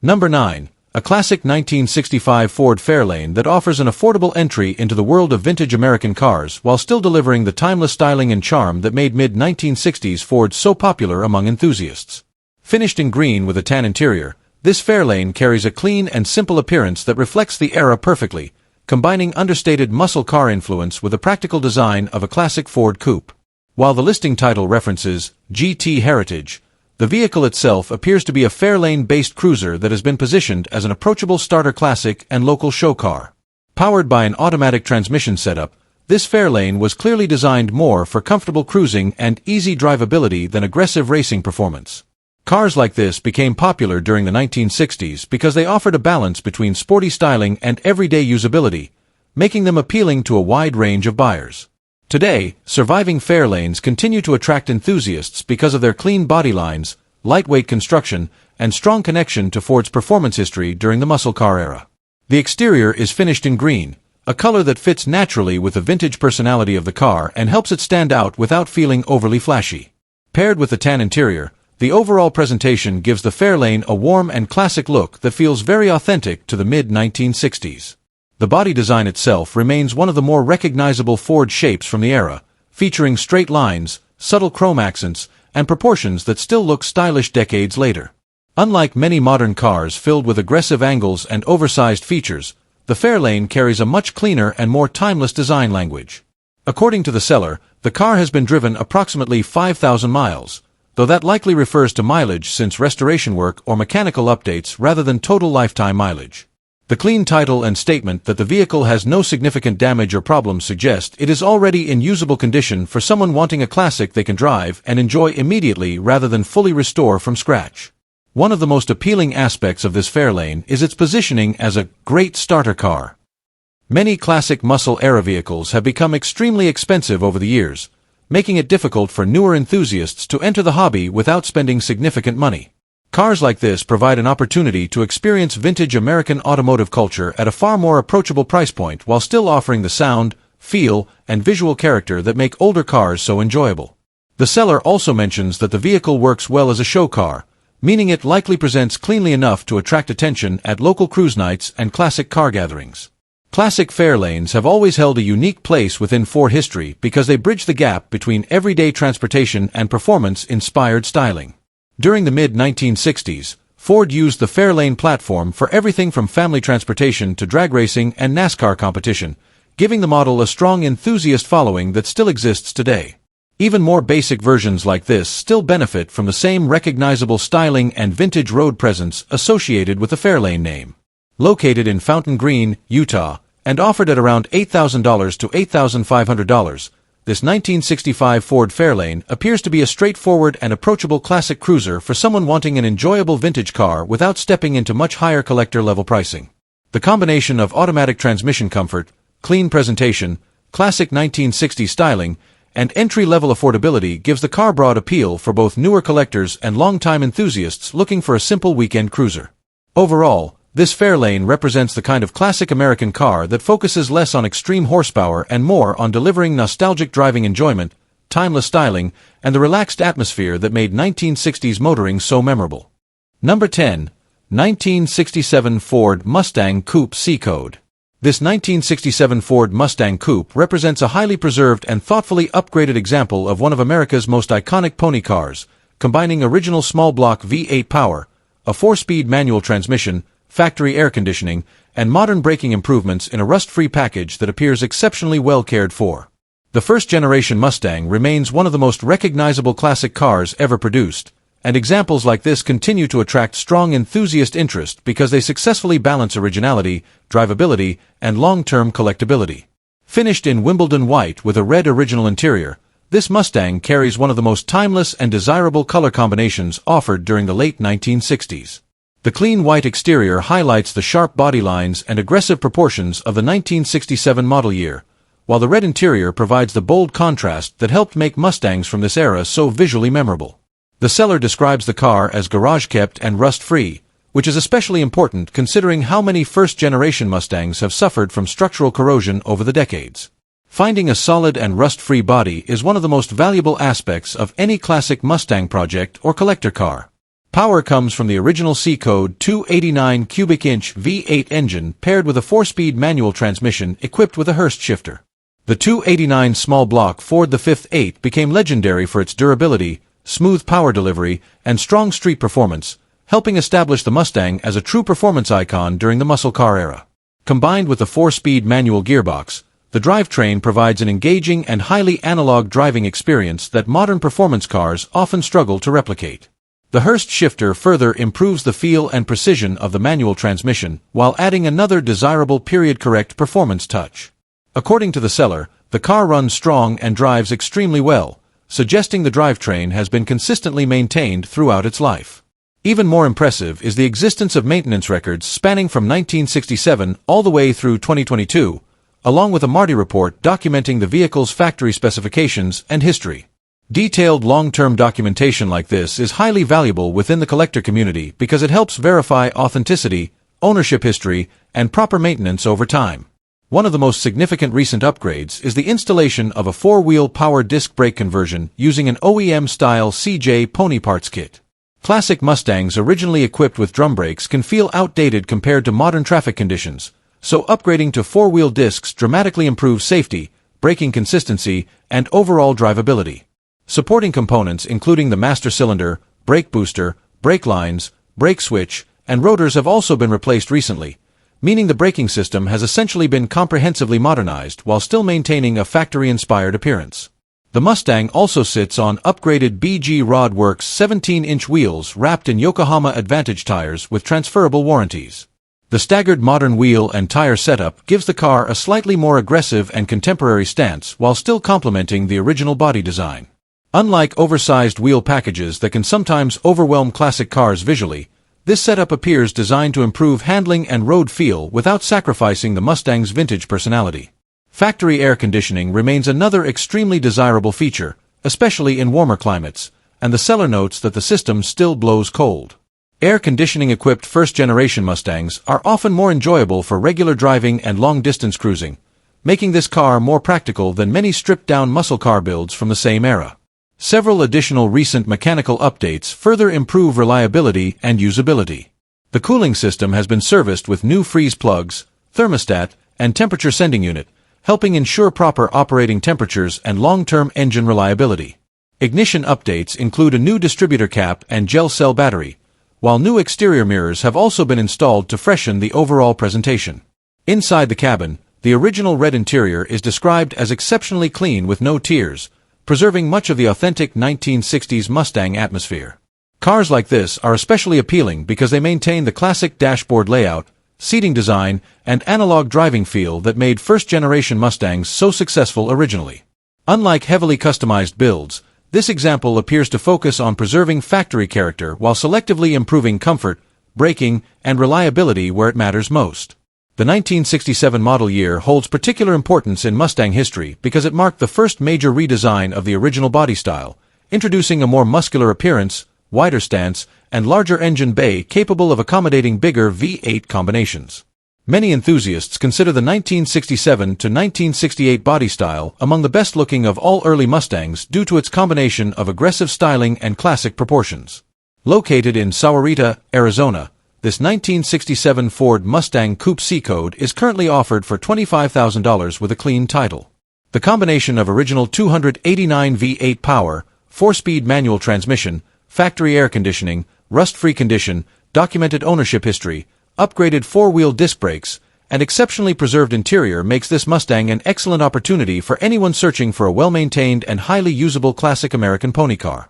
Number 9. A classic 1965 Ford Fairlane that offers an affordable entry into the world of vintage American cars while still delivering the timeless styling and charm that made mid-1960s Ford so popular among enthusiasts. Finished in green with a tan interior, this Fairlane carries a clean and simple appearance that reflects the era perfectly, combining understated muscle car influence with the practical design of a classic Ford coupe. While the listing title references GT Heritage, the vehicle itself appears to be a Fairlane-based cruiser that has been positioned as an approachable starter classic and local show car. Powered by an automatic transmission setup, this Fairlane was clearly designed more for comfortable cruising and easy drivability than aggressive racing performance. Cars like this became popular during the 1960s because they offered a balance between sporty styling and everyday usability, making them appealing to a wide range of buyers. Today, surviving Fairlanes continue to attract enthusiasts because of their clean body lines, lightweight construction, and strong connection to Ford's performance history during the muscle car era. The exterior is finished in green, a color that fits naturally with the vintage personality of the car and helps it stand out without feeling overly flashy. Paired with the tan interior, the overall presentation gives the Fairlane a warm and classic look that feels very authentic to the mid-1960s. The body design itself remains one of the more recognizable Ford shapes from the era, featuring straight lines, subtle chrome accents, and proportions that still look stylish decades later. Unlike many modern cars filled with aggressive angles and oversized features, the Fairlane carries a much cleaner and more timeless design language. According to the seller, the car has been driven approximately 5,000 miles, though that likely refers to mileage since restoration work or mechanical updates rather than total lifetime mileage. The clean title and statement that the vehicle has no significant damage or problems suggest it is already in usable condition for someone wanting a classic they can drive and enjoy immediately rather than fully restore from scratch. One of the most appealing aspects of this Fairlane is its positioning as a great starter car. Many classic muscle-era vehicles have become extremely expensive over the years, making it difficult for newer enthusiasts to enter the hobby without spending significant money. Cars like this provide an opportunity to experience vintage American automotive culture at a far more approachable price point while still offering the sound, feel, and visual character that make older cars so enjoyable. The seller also mentions that the vehicle works well as a show car, meaning it likely presents cleanly enough to attract attention at local cruise nights and classic car gatherings. Classic Fairlanes have always held a unique place within Ford history because they bridge the gap between everyday transportation and performance-inspired styling. During the mid-1960s, Ford used the Fairlane platform for everything from family transportation to drag racing and NASCAR competition, giving the model a strong enthusiast following that still exists today. Even more basic versions like this still benefit from the same recognizable styling and vintage road presence associated with the Fairlane name. Located in Fountain Green, Utah, and offered at around $8,000 to $8,500, this 1965 Ford Fairlane appears to be a straightforward and approachable classic cruiser for someone wanting an enjoyable vintage car without stepping into much higher collector-level pricing. The combination of automatic transmission comfort, clean presentation, classic 1960s styling, and entry-level affordability gives the car broad appeal for both newer collectors and long-time enthusiasts looking for a simple weekend cruiser. Overall, This Fairlane represents the kind of classic American car that focuses less on extreme horsepower and more on delivering nostalgic driving enjoyment, timeless styling, and the relaxed atmosphere that made 1960s motoring so memorable. Number 10. 1967 Ford Mustang Coupe C-Code. This 1967 Ford Mustang Coupe represents a highly preserved and thoughtfully upgraded example of one of America's most iconic pony cars, combining original small-block V8 power, a 4-speed manual transmission, factory air conditioning, and modern braking improvements in a rust-free package that appears exceptionally well cared for. The first-generation Mustang remains one of the most recognizable classic cars ever produced, and examples like this continue to attract strong enthusiast interest because they successfully balance originality, drivability, and long-term collectability. Finished in Wimbledon white with a red original interior, this Mustang carries one of the most timeless and desirable color combinations offered during the late 1960s. The clean white exterior highlights the sharp body lines and aggressive proportions of the 1967 model year, while the red interior provides the bold contrast that helped make Mustangs from this era so visually memorable. The seller describes the car as garage-kept and rust-free, which is especially important considering how many first-generation Mustangs have suffered from structural corrosion over the decades. Finding a solid and rust-free body is one of the most valuable aspects of any classic Mustang project or collector car. Power comes from the original C-Code 289 cubic inch V8 engine paired with a 4-speed manual transmission equipped with a Hurst shifter. The 289 small-block Ford V8 became legendary for its durability, smooth power delivery, and strong street performance, helping establish the Mustang as a true performance icon during the muscle car era. Combined with the 4-speed manual gearbox, the drivetrain provides an engaging and highly analog driving experience that modern performance cars often struggle to replicate. The Hurst shifter further improves the feel and precision of the manual transmission, while adding another desirable period-correct performance touch. According to the seller, the car runs strong and drives extremely well, suggesting the drivetrain has been consistently maintained throughout its life. Even more impressive is the existence of maintenance records spanning from 1967 all the way through 2022, along with a MARTI report documenting the vehicle's factory specifications and history. Detailed long-term documentation like this is highly valuable within the collector community because it helps verify authenticity, ownership history, and proper maintenance over time. One of the most significant recent upgrades is the installation of a 4-wheel power disc brake conversion using an OEM-style CJ Pony Parts kit. Classic Mustangs originally equipped with drum brakes can feel outdated compared to modern traffic conditions, so upgrading to 4-wheel discs dramatically improves safety, braking consistency, and overall drivability. Supporting components including the master cylinder, brake booster, brake lines, brake switch, and rotors have also been replaced recently, meaning the braking system has essentially been comprehensively modernized while still maintaining a factory-inspired appearance. The Mustang also sits on upgraded BG Rod Works 17-inch wheels wrapped in Yokohama Advantage tires with transferable warranties. The staggered modern wheel and tire setup gives the car a slightly more aggressive and contemporary stance while still complementing the original body design. Unlike oversized wheel packages that can sometimes overwhelm classic cars visually, this setup appears designed to improve handling and road feel without sacrificing the Mustang's vintage personality. Factory air conditioning remains another extremely desirable feature, especially in warmer climates, and the seller notes that the system still blows cold. Air conditioning-equipped first-generation Mustangs are often more enjoyable for regular driving and long-distance cruising, making this car more practical than many stripped-down muscle car builds from the same era. Several additional recent mechanical updates further improve reliability and usability. The cooling system has been serviced with new freeze plugs, thermostat, and temperature sending unit, helping ensure proper operating temperatures and long-term engine reliability. Ignition updates include a new distributor cap and gel cell battery, while new exterior mirrors have also been installed to freshen the overall presentation. Inside the cabin, the original red interior is described as exceptionally clean with no tears, preserving much of the authentic 1960s Mustang atmosphere. Cars like this are especially appealing because they maintain the classic dashboard layout, seating design, and analog driving feel that made first-generation Mustangs so successful originally. Unlike heavily customized builds, this example appears to focus on preserving factory character while selectively improving comfort, braking, and reliability where it matters most. The 1967 model year holds particular importance in Mustang history because it marked the first major redesign of the original body style, introducing a more muscular appearance, wider stance, and larger engine bay capable of accommodating bigger V8 combinations. Many enthusiasts consider the 1967 to 1968 body style among the best-looking of all early Mustangs due to its combination of aggressive styling and classic proportions. Located in Sahuarita, Arizona, this 1967 Ford Mustang Coupe C-Code is currently offered for $25,000 with a clean title. The combination of original 289 V8 power, 4-speed manual transmission, factory air conditioning, rust-free condition, documented ownership history, upgraded 4-wheel disc brakes, and exceptionally preserved interior makes this Mustang an excellent opportunity for anyone searching for a well-maintained and highly usable classic American pony car.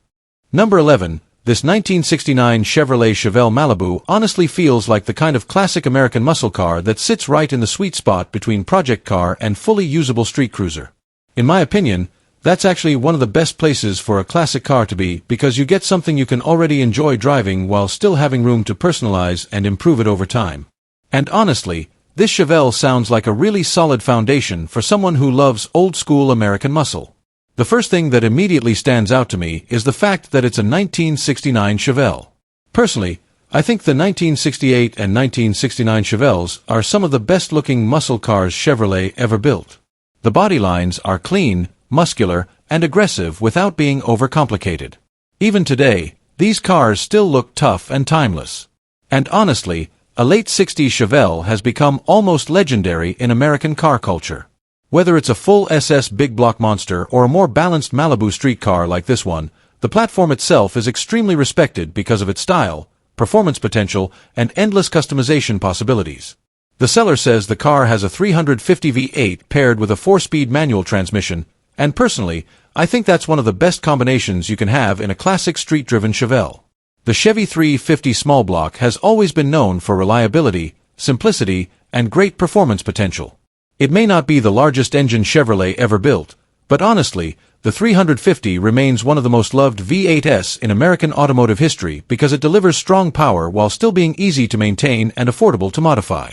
Number 11. This 1969 Chevrolet Chevelle Malibu honestly feels like the kind of classic American muscle car that sits right in the sweet spot between project car and fully usable street cruiser. In my opinion, that's actually one of the best places for a classic car to be because you get something you can already enjoy driving while still having room to personalize and improve it over time. And honestly, this Chevelle sounds like a really solid foundation for someone who loves old-school American muscle. The first thing that immediately stands out to me is the fact that it's a 1969 Chevelle. Personally, I think the 1968 and 1969 Chevelles are some of the best-looking muscle cars Chevrolet ever built. The body lines are clean, muscular, and aggressive without being overcomplicated. Even today, these cars still look tough and timeless. And honestly, a late 60s Chevelle has become almost legendary in American car culture. Whether it's a full SS big block monster or a more balanced Malibu street car like this one, the platform itself is extremely respected because of its style, performance potential, and endless customization possibilities. The seller says the car has a 350 V8 paired with a 4-speed manual transmission, and personally, I think that's one of the best combinations you can have in a classic street-driven Chevelle. The Chevy 350 small block has always been known for reliability, simplicity, and great performance potential. It may not be the largest engine Chevrolet ever built, but honestly, the 350 remains one of the most loved V8s in American automotive history because it delivers strong power while still being easy to maintain and affordable to modify.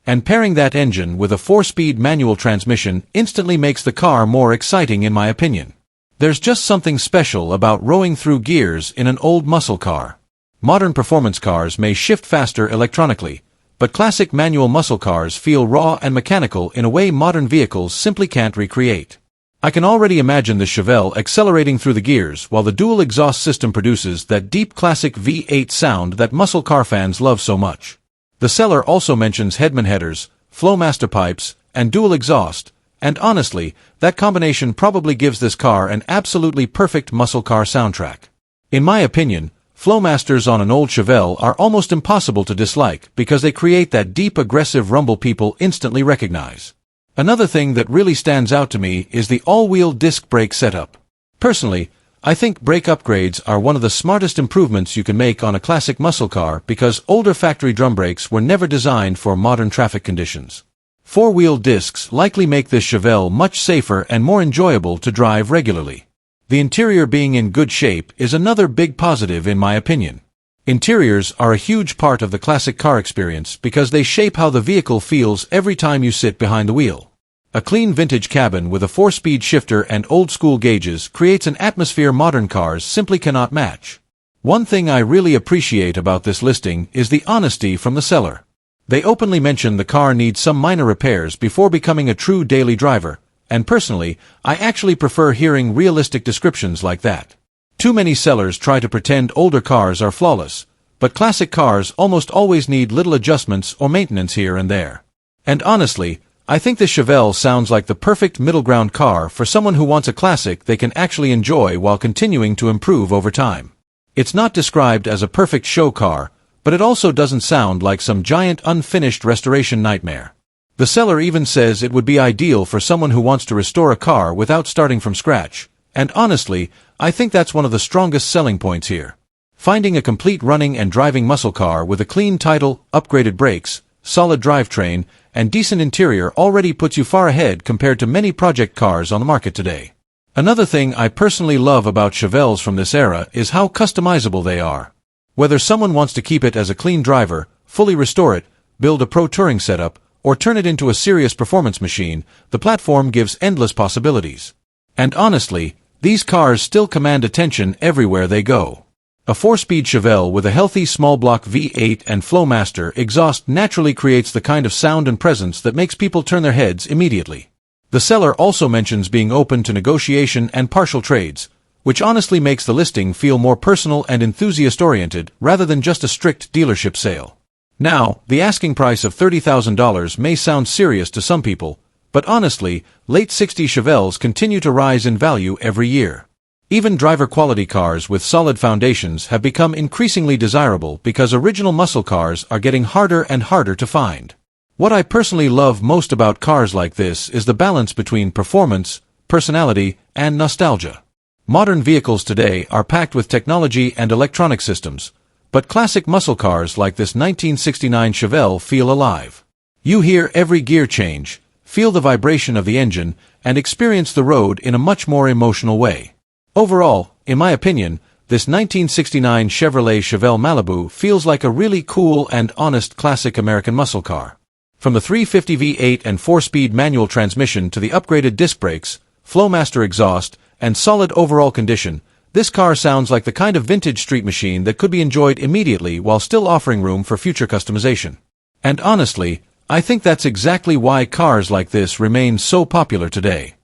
And pairing that engine with a 4-speed manual transmission instantly makes the car more exciting in my opinion. There's just something special about rowing through gears in an old muscle car. Modern performance cars may shift faster electronically, but classic manual muscle cars feel raw and mechanical in a way modern vehicles simply can't recreate. I can already imagine the Chevelle accelerating through the gears while the dual exhaust system produces that deep classic V8 sound that muscle car fans love so much. The seller also mentions Hedman headers, Flowmaster pipes, and dual exhaust, and honestly, that combination probably gives this car an absolutely perfect muscle car soundtrack. In my opinion, Flowmasters on an old Chevelle are almost impossible to dislike because they create that deep aggressive rumble people instantly recognize. Another thing that really stands out to me is the all-wheel disc brake setup. Personally, I think brake upgrades are one of the smartest improvements you can make on a classic muscle car because older factory drum brakes were never designed for modern traffic conditions. 4-wheel discs likely make this Chevelle much safer and more enjoyable to drive regularly. The interior being in good shape is another big positive in my opinion. Interiors are a huge part of the classic car experience because they shape how the vehicle feels every time you sit behind the wheel. A clean vintage cabin with a 4-speed shifter and old-school gauges creates an atmosphere modern cars simply cannot match. One thing I really appreciate about this listing is the honesty from the seller. They openly mention the car needs some minor repairs before becoming a true daily driver, and personally, I actually prefer hearing realistic descriptions like that. Too many sellers try to pretend older cars are flawless, but classic cars almost always need little adjustments or maintenance here and there. And honestly, I think the Chevelle sounds like the perfect middle ground car for someone who wants a classic they can actually enjoy while continuing to improve over time. It's not described as a perfect show car, but it also doesn't sound like some giant unfinished restoration nightmare. The seller even says it would be ideal for someone who wants to restore a car without starting from scratch, and honestly, I think that's one of the strongest selling points here. Finding a complete running and driving muscle car with a clean title, upgraded brakes, solid drivetrain, and decent interior already puts you far ahead compared to many project cars on the market today. Another thing I personally love about Chevelles from this era is how customizable they are. Whether someone wants to keep it as a clean driver, fully restore it, build a pro touring setup, or turn it into a serious performance machine, the platform gives endless possibilities. And honestly, these cars still command attention everywhere they go. A 4-speed Chevelle with a healthy small-block V8 and Flowmaster exhaust naturally creates the kind of sound and presence that makes people turn their heads immediately. The seller also mentions being open to negotiation and partial trades, which honestly makes the listing feel more personal and enthusiast-oriented rather than just a strict dealership sale. Now, the asking price of $30,000 may sound serious to some people, but honestly, late 60s Chevelles continue to rise in value every year. Even driver-quality cars with solid foundations have become increasingly desirable because original muscle cars are getting harder and harder to find. What I personally love most about cars like this is the balance between performance, personality, and nostalgia. Modern vehicles today are packed with technology and electronic systems, but classic muscle cars like this 1969 Chevelle feel alive. You hear every gear change, feel the vibration of the engine, and experience the road in a much more emotional way. Overall, in my opinion, this 1969 Chevrolet Chevelle Malibu feels like a really cool and honest classic American muscle car. From the 350 V8 and 4-speed manual transmission to the upgraded disc brakes, Flowmaster exhaust, and solid overall condition, this car sounds like the kind of vintage street machine that could be enjoyed immediately while still offering room for future customization. And honestly, I think that's exactly why cars like this remain so popular today.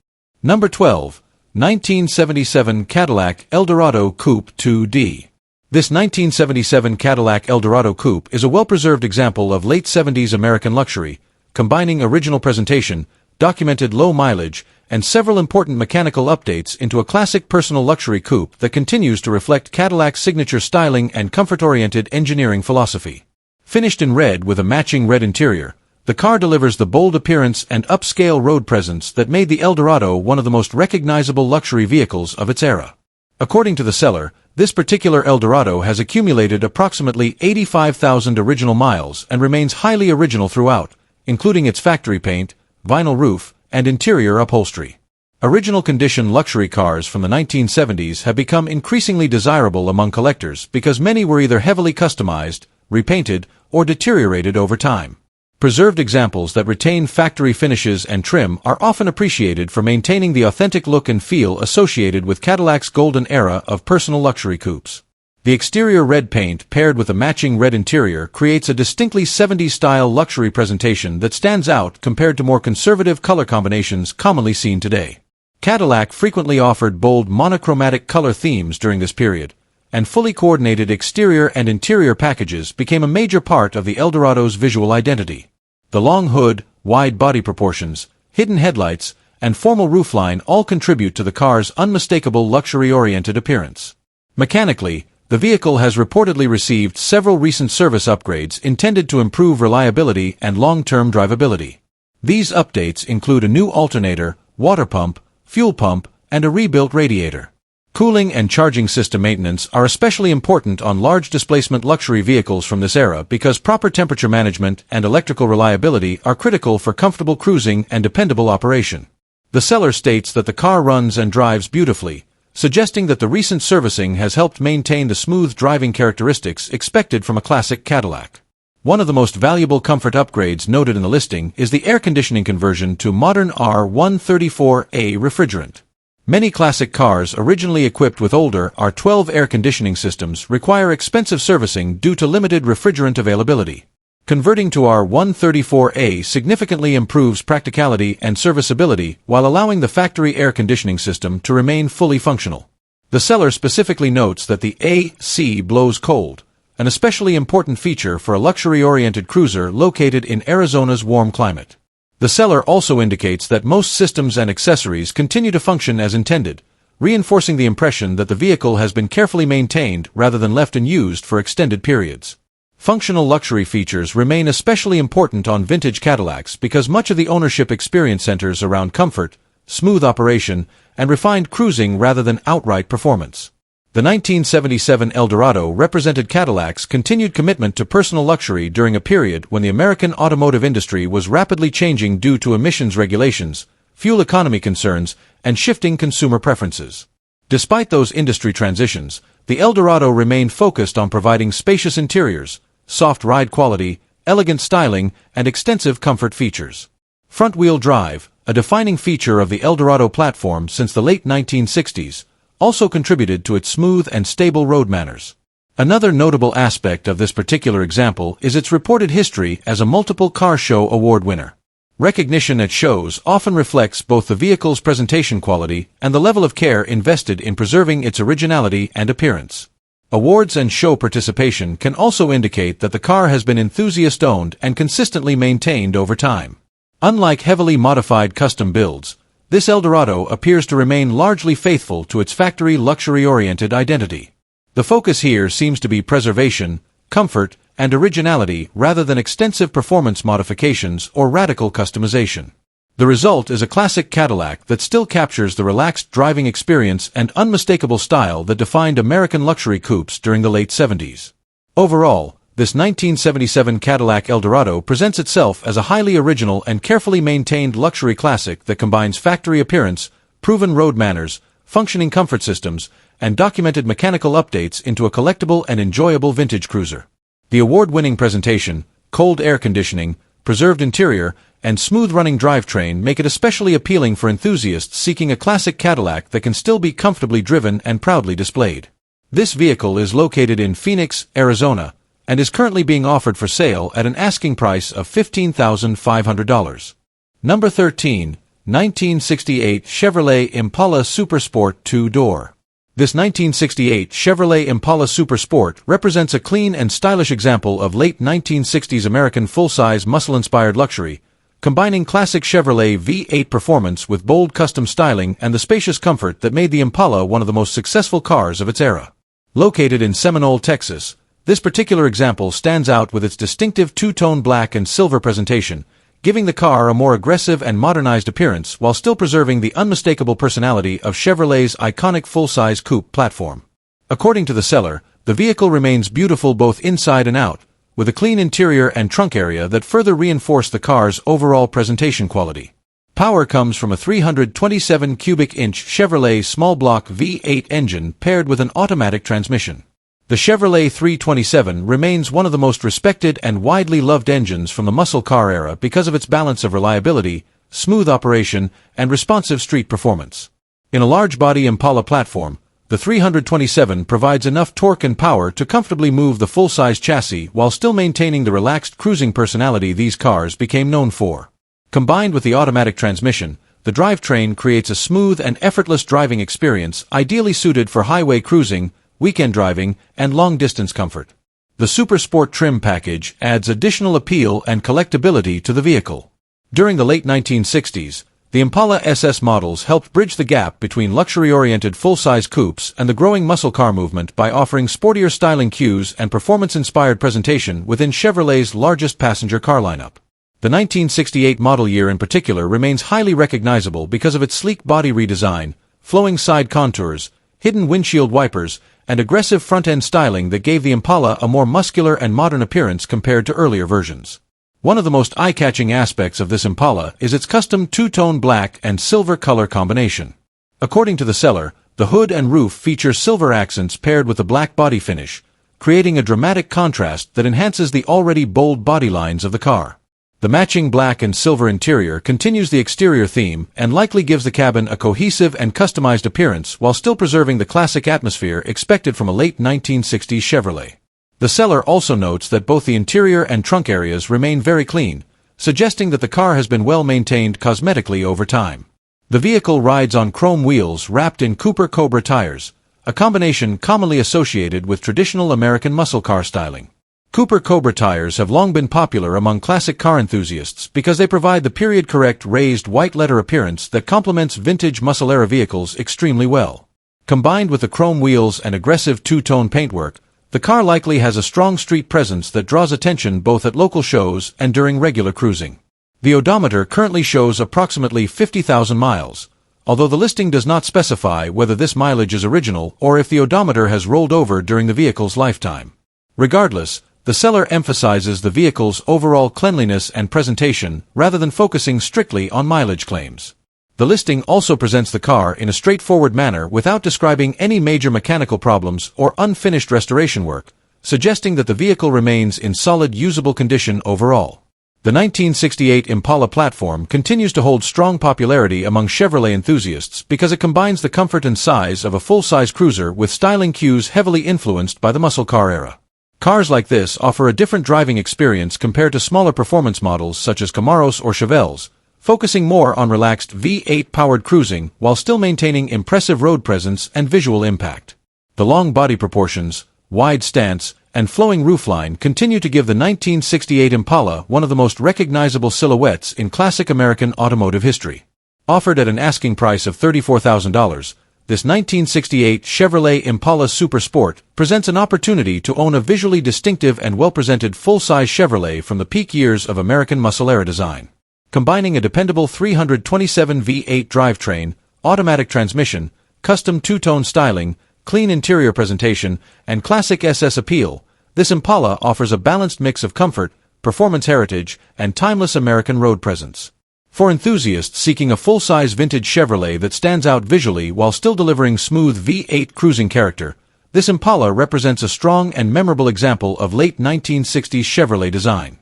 Number 12. 1977 Cadillac Eldorado Coupe 2D. This 1977 Cadillac Eldorado Coupe is a well-preserved example of late 70s American luxury, combining original presentation, documented low mileage, and several important mechanical updates into a classic personal luxury coupe that continues to reflect Cadillac's signature styling and comfort-oriented engineering philosophy. Finished in red with a matching red interior, the car delivers the bold appearance and upscale road presence that made the Eldorado one of the most recognizable luxury vehicles of its era. According to the seller, this particular Eldorado has accumulated approximately 85,000 original miles and remains highly original throughout, including its factory paint, vinyl roof, and interior upholstery. Original condition luxury cars from the 1970s have become increasingly desirable among collectors because many were either heavily customized, repainted, or deteriorated over time. Preserved examples that retain factory finishes and trim are often appreciated for maintaining the authentic look and feel associated with Cadillac's golden era of personal luxury coupes. The exterior red paint paired with a matching red interior creates a distinctly 70s-style luxury presentation that stands out compared to more conservative color combinations commonly seen today. Cadillac frequently offered bold monochromatic color themes during this period, and fully coordinated exterior and interior packages became a major part of the Eldorado's visual identity. The long hood, wide body proportions, hidden headlights, and formal roofline all contribute to the car's unmistakable luxury-oriented appearance. Mechanically, the vehicle has reportedly received several recent service upgrades intended to improve reliability and long-term drivability. These updates include a new alternator, water pump, fuel pump, and a rebuilt radiator. Cooling and charging system maintenance are especially important on large displacement luxury vehicles from this era because proper temperature management and electrical reliability are critical for comfortable cruising and dependable operation. The seller states that the car runs and drives beautifully, suggesting that the recent servicing has helped maintain the smooth driving characteristics expected from a classic Cadillac. One of the most valuable comfort upgrades noted in the listing is the air conditioning conversion to modern R134A refrigerant. Many classic cars originally equipped with older R12 air conditioning systems require expensive servicing due to limited refrigerant availability. Converting to R134A significantly improves practicality and serviceability while allowing the factory air conditioning system to remain fully functional. The seller specifically notes that the AC blows cold, an especially important feature for a luxury-oriented cruiser located in Arizona's warm climate. The seller also indicates that most systems and accessories continue to function as intended, reinforcing the impression that the vehicle has been carefully maintained rather than left unused for extended periods. Functional luxury features remain especially important on vintage Cadillacs because much of the ownership experience centers around comfort, smooth operation, and refined cruising rather than outright performance. The 1977 Eldorado represented Cadillac's continued commitment to personal luxury during a period when the American automotive industry was rapidly changing due to emissions regulations, fuel economy concerns, and shifting consumer preferences. Despite those industry transitions, the Eldorado remained focused on providing spacious interiors, soft ride quality, elegant styling, and extensive comfort features. Front-wheel drive, a defining feature of the Eldorado platform since the late 1960s, also contributed to its smooth and stable road manners. Another notable aspect of this particular example is its reported history as a multiple car show award winner. Recognition at shows often reflects both the vehicle's presentation quality and the level of care invested in preserving its originality and appearance. Awards and show participation can also indicate that the car has been enthusiast-owned and consistently maintained over time. Unlike heavily modified custom builds, this Eldorado appears to remain largely faithful to its factory luxury-oriented identity. The focus here seems to be preservation, comfort, and originality rather than extensive performance modifications or radical customization. The result is a classic Cadillac that still captures the relaxed driving experience and unmistakable style that defined American luxury coupes during the late 70s. Overall, this 1977 Cadillac Eldorado presents itself as a highly original and carefully maintained luxury classic that combines factory appearance, proven road manners, functioning comfort systems, and documented mechanical updates into a collectible and enjoyable vintage cruiser. The award-winning presentation, cold air conditioning, preserved interior, and smooth-running drivetrain make it especially appealing for enthusiasts seeking a classic Cadillac that can still be comfortably driven and proudly displayed. This vehicle is located in Phoenix, Arizona, and is currently being offered for sale at an asking price of $15,500. Number 13, 1968 Chevrolet Impala Supersport 2-door. This 1968 Chevrolet Impala Supersport represents a clean and stylish example of late 1960s American full-size muscle-inspired luxury, combining classic Chevrolet V8 performance with bold custom styling and the spacious comfort that made the Impala one of the most successful cars of its era. Located in Seminole, Texas, this particular example stands out with its distinctive two-tone black and silver presentation, giving the car a more aggressive and modernized appearance while still preserving the unmistakable personality of Chevrolet's iconic full-size coupe platform. According to the seller, the vehicle remains beautiful both inside and out, with a clean interior and trunk area that further reinforce the car's overall presentation quality. Power comes from a 327 cubic inch Chevrolet small block V8 engine paired with an automatic transmission. The Chevrolet 327 remains one of the most respected and widely loved engines from the muscle car era because of its balance of reliability, smooth operation, and responsive street performance. In a large-body Impala platform, the 327 provides enough torque and power to comfortably move the full-size chassis while still maintaining the relaxed cruising personality these cars became known for. Combined with the automatic transmission, the drivetrain creates a smooth and effortless driving experience ideally suited for highway cruising, weekend driving, and long-distance comfort. The Super Sport trim package adds additional appeal and collectability to the vehicle. During the late 1960s, the Impala SS models helped bridge the gap between luxury-oriented full-size coupes and the growing muscle car movement by offering sportier styling cues and performance-inspired presentation within Chevrolet's largest passenger car lineup. The 1968 model year in particular remains highly recognizable because of its sleek body redesign, flowing side contours, hidden windshield wipers, and aggressive front-end styling that gave the Impala a more muscular and modern appearance compared to earlier versions. One of the most eye-catching aspects of this Impala is its custom two-tone black and silver color combination. According to the seller, the hood and roof feature silver accents paired with a black body finish, creating a dramatic contrast that enhances the already bold body lines of the car. The matching black and silver interior continues the exterior theme and likely gives the cabin a cohesive and customized appearance while still preserving the classic atmosphere expected from a late 1960s Chevrolet. The seller also notes that both the interior and trunk areas remain very clean, suggesting that the car has been well maintained cosmetically over time. The vehicle rides on chrome wheels wrapped in Cobra tires, a combination commonly associated with traditional American muscle car styling. Cobra tires have long been popular among classic car enthusiasts because they provide the period-correct raised white letter appearance that complements vintage muscle-era vehicles extremely well. Combined with the chrome wheels and aggressive two-tone paintwork, the car likely has a strong street presence that draws attention both at local shows and during regular cruising. The odometer currently shows approximately 50,000 miles, although the listing does not specify whether this mileage is original or if the odometer has rolled over during the vehicle's lifetime. Regardless, the seller emphasizes the vehicle's overall cleanliness and presentation rather than focusing strictly on mileage claims. The listing also presents the car in a straightforward manner without describing any major mechanical problems or unfinished restoration work, suggesting that the vehicle remains in solid usable condition overall. The 1968 Impala platform continues to hold strong popularity among Chevrolet enthusiasts because it combines the comfort and size of a full-size cruiser with styling cues heavily influenced by the muscle car era. Cars like this offer a different driving experience compared to smaller performance models such as Camaros or Chevelles, focusing more on relaxed V8-powered cruising while still maintaining impressive road presence and visual impact. The long body proportions, wide stance, and flowing roofline continue to give the 1968 Impala one of the most recognizable silhouettes in classic American automotive history. Offered at an asking price of $34,000, this 1968 Chevrolet Impala Super Sport presents an opportunity to own a visually distinctive and well-presented full-size Chevrolet from the peak years of American muscle era design. Combining a dependable 327 V8 drivetrain, automatic transmission, custom two-tone styling, clean interior presentation, and classic SS appeal, this Impala offers a balanced mix of comfort, performance heritage, and timeless American road presence. For enthusiasts seeking a full-size vintage Chevrolet that stands out visually while still delivering smooth V8 cruising character, this Impala represents a strong and memorable example of late 1960s Chevrolet design.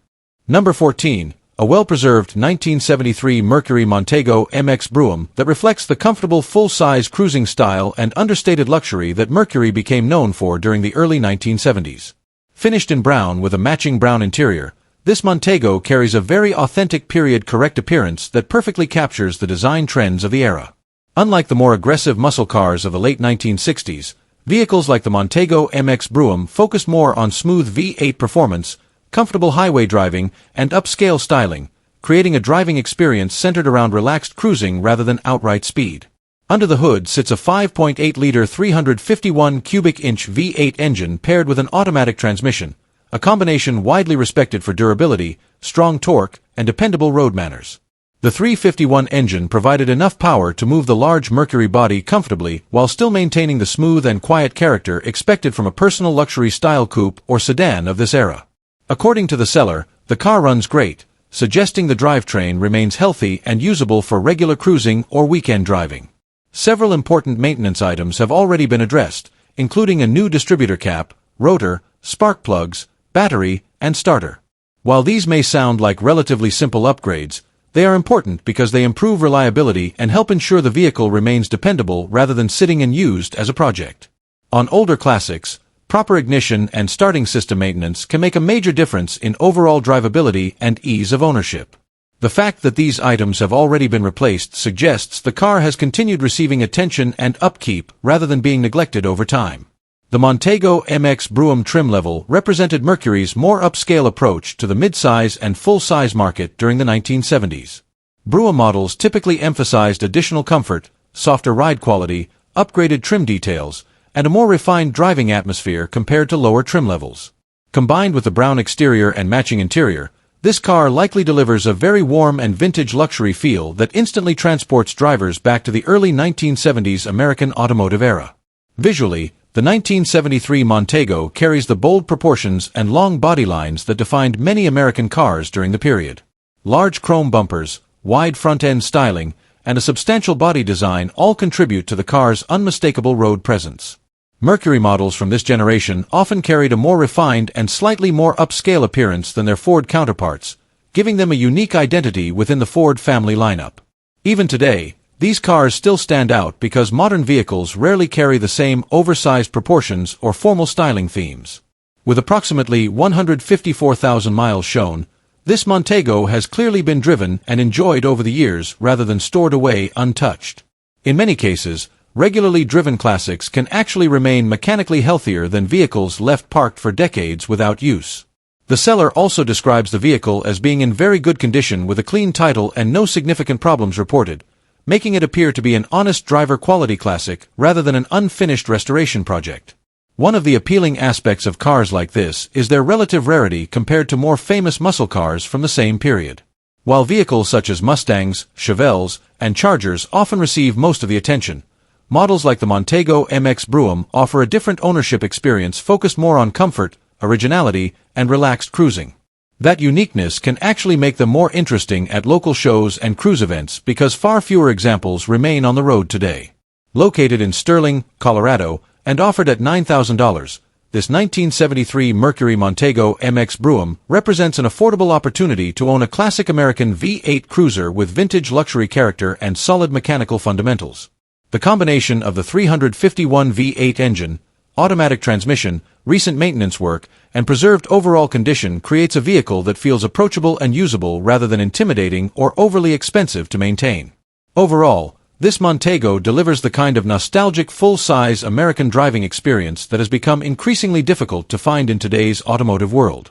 Number 14. A well-preserved 1973 Mercury Montego MX Brougham that reflects the comfortable full-size cruising style and understated luxury that Mercury became known for during the early 1970s. Finished in brown with a matching brown interior, this Montego carries a very authentic period-correct appearance that perfectly captures the design trends of the era. Unlike the more aggressive muscle cars of the late 1960s, vehicles like the Montego MX Brougham focus more on smooth V8 performance, comfortable highway driving, and upscale styling, creating a driving experience centered around relaxed cruising rather than outright speed. Under the hood sits a 5.8-liter 351 cubic inch V8 engine paired with an automatic transmission, a combination widely respected for durability, strong torque, and dependable road manners. The 351 engine provided enough power to move the large Mercury body comfortably while still maintaining the smooth and quiet character expected from a personal luxury style coupe or sedan of this era. According to the seller, the car runs great, suggesting the drivetrain remains healthy and usable for regular cruising or weekend driving. Several important maintenance items have already been addressed, including a new distributor cap, rotor, spark plugs, battery, and starter. While these may sound like relatively simple upgrades, they are important because they improve reliability and help ensure the vehicle remains dependable rather than sitting unused as a project. On older classics, proper ignition and starting system maintenance can make a major difference in overall drivability and ease of ownership. The fact that these items have already been replaced suggests the car has continued receiving attention and upkeep rather than being neglected over time. The Montego MX Brougham trim level represented Mercury's more upscale approach to the mid-size and full-size market during the 1970s. Brougham models typically emphasized additional comfort, softer ride quality, upgraded trim details, and a more refined driving atmosphere compared to lower trim levels. Combined with the brown exterior and matching interior, this car likely delivers a very warm and vintage luxury feel that instantly transports drivers back to the early 1970s American automotive era. Visually, the 1973 Montego carries the bold proportions and long body lines that defined many American cars during the period. Large chrome bumpers, wide front-end styling, and a substantial body design all contribute to the car's unmistakable road presence. Mercury models from this generation often carried a more refined and slightly more upscale appearance than their Ford counterparts, giving them a unique identity within the Ford family lineup. Even today, these cars still stand out because modern vehicles rarely carry the same oversized proportions or formal styling themes. With approximately 154,000 miles shown, this Montego has clearly been driven and enjoyed over the years rather than stored away untouched. In many cases, regularly driven classics can actually remain mechanically healthier than vehicles left parked for decades without use. The seller also describes the vehicle as being in very good condition with a clean title and no significant problems reported, making it appear to be an honest driver quality classic rather than an unfinished restoration project. One of the appealing aspects of cars like this is their relative rarity compared to more famous muscle cars from the same period. While vehicles such as Mustangs, Chevelles, and Chargers often receive most of the attention, models like the Montego MX Brougham offer a different ownership experience focused more on comfort, originality, and relaxed cruising. That uniqueness can actually make them more interesting at local shows and cruise events because far fewer examples remain on the road today. Located in Sterling, Colorado, and offered at $9,000, this 1973 Mercury Montego MX Brougham represents an affordable opportunity to own a classic American V8 cruiser with vintage luxury character and solid mechanical fundamentals. The combination of the 351 V8 engine, automatic transmission, recent maintenance work, and preserved overall condition creates a vehicle that feels approachable and usable rather than intimidating or overly expensive to maintain. Overall, this Montego delivers the kind of nostalgic full-size American driving experience that has become increasingly difficult to find in today's automotive world.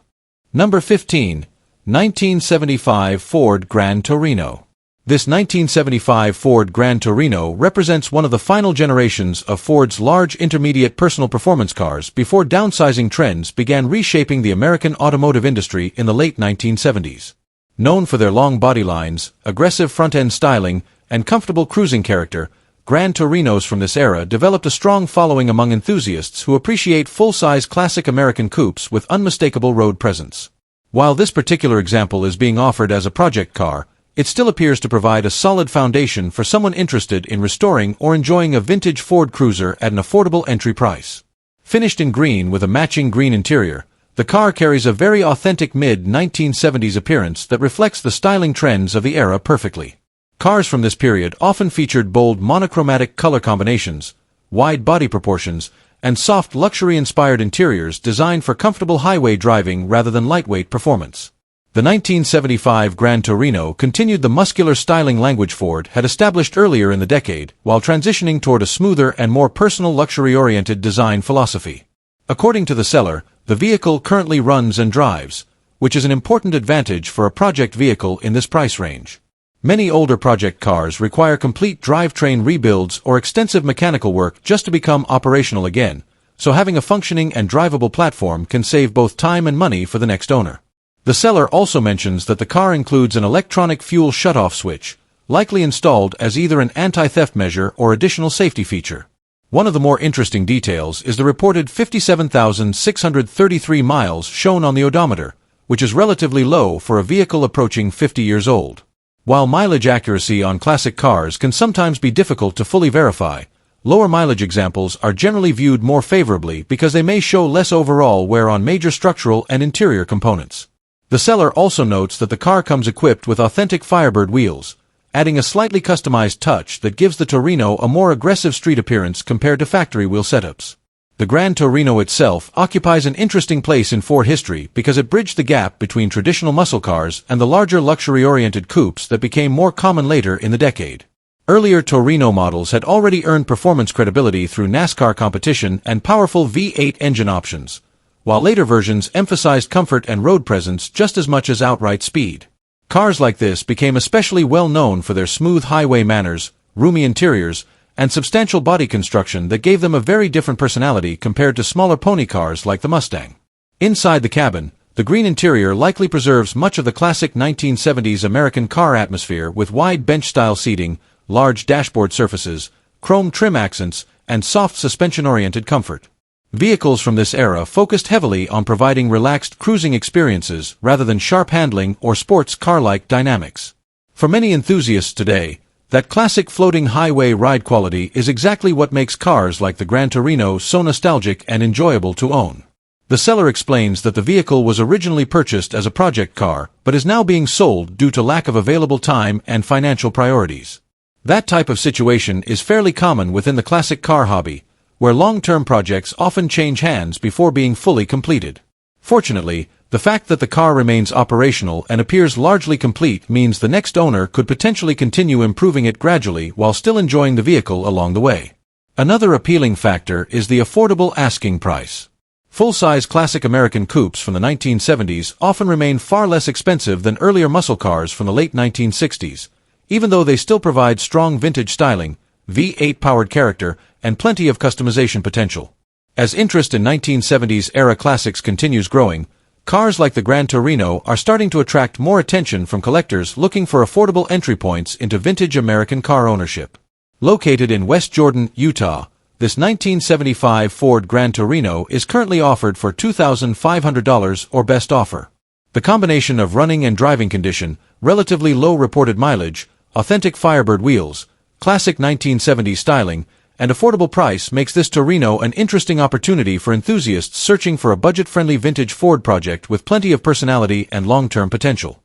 Number 15. 1975 Ford Gran Torino. This 1975 Ford Gran Torino represents one of the final generations of Ford's large intermediate personal performance cars before downsizing trends began reshaping the American automotive industry in the late 1970s. Known for their long body lines, aggressive front-end styling, and comfortable cruising character, Gran Torinos from this era developed a strong following among enthusiasts who appreciate full-size classic American coupes with unmistakable road presence. While this particular example is being offered as a project car, it still appears to provide a solid foundation for someone interested in restoring or enjoying a vintage Ford cruiser at an affordable entry price. Finished in green with a matching green interior, the car carries a very authentic mid-1970s appearance that reflects the styling trends of the era perfectly. Cars from this period often featured bold monochromatic color combinations, wide body proportions, and soft luxury-inspired interiors designed for comfortable highway driving rather than lightweight performance. The 1975 Gran Torino continued the muscular styling language Ford had established earlier in the decade, while transitioning toward a smoother and more personal luxury-oriented design philosophy. According to the seller, the vehicle currently runs and drives, which is an important advantage for a project vehicle in this price range. Many older project cars require complete drivetrain rebuilds or extensive mechanical work just to become operational again, so having a functioning and drivable platform can save both time and money for the next owner. The seller also mentions that the car includes an electronic fuel shutoff switch, likely installed as either an anti-theft measure or additional safety feature. One of the more interesting details is the reported 57,633 miles shown on the odometer, which is relatively low for a vehicle approaching 50 years old. While mileage accuracy on classic cars can sometimes be difficult to fully verify, lower mileage examples are generally viewed more favorably because they may show less overall wear on major structural and interior components. The seller also notes that the car comes equipped with authentic Firebird wheels, adding a slightly customized touch that gives the Torino a more aggressive street appearance compared to factory wheel setups. The Gran Torino itself occupies an interesting place in Ford history because it bridged the gap between traditional muscle cars and the larger luxury-oriented coupes that became more common later in the decade. Earlier Torino models had already earned performance credibility through NASCAR competition and powerful V8 engine options, while later versions emphasized comfort and road presence just as much as outright speed. Cars like this became especially well known for their smooth highway manners, roomy interiors, and substantial body construction that gave them a very different personality compared to smaller pony cars like the Mustang. Inside the cabin, the green interior likely preserves much of the classic 1970s American car atmosphere with wide bench-style seating, large dashboard surfaces, chrome trim accents, and soft suspension-oriented comfort. Vehicles from this era focused heavily on providing relaxed cruising experiences rather than sharp handling or sports car-like dynamics. For many enthusiasts today, that classic floating highway ride quality is exactly what makes cars like the Gran Torino so nostalgic and enjoyable to own. The seller explains that the vehicle was originally purchased as a project car, but is now being sold due to lack of available time and financial priorities. That type of situation is fairly common within the classic car hobby, where long-term projects often change hands before being fully completed. Fortunately, the fact that the car remains operational and appears largely complete means the next owner could potentially continue improving it gradually while still enjoying the vehicle along the way. Another appealing factor is the affordable asking price. Full-size classic American coupes from the 1970s often remain far less expensive than earlier muscle cars from the late 1960s, even though they still provide strong vintage styling, V8-powered character, and plenty of customization potential. As interest in 1970s-era classics continues growing, cars like the Gran Torino are starting to attract more attention from collectors looking for affordable entry points into vintage American car ownership. Located in West Jordan, Utah, this 1975 Ford Gran Torino is currently offered for $2,500 or best offer. The combination of running and driving condition, relatively low reported mileage, authentic Firebird wheels, classic 1970s styling, and affordable price makes this Torino an interesting opportunity for enthusiasts searching for a budget-friendly vintage Ford project with plenty of personality and long-term potential.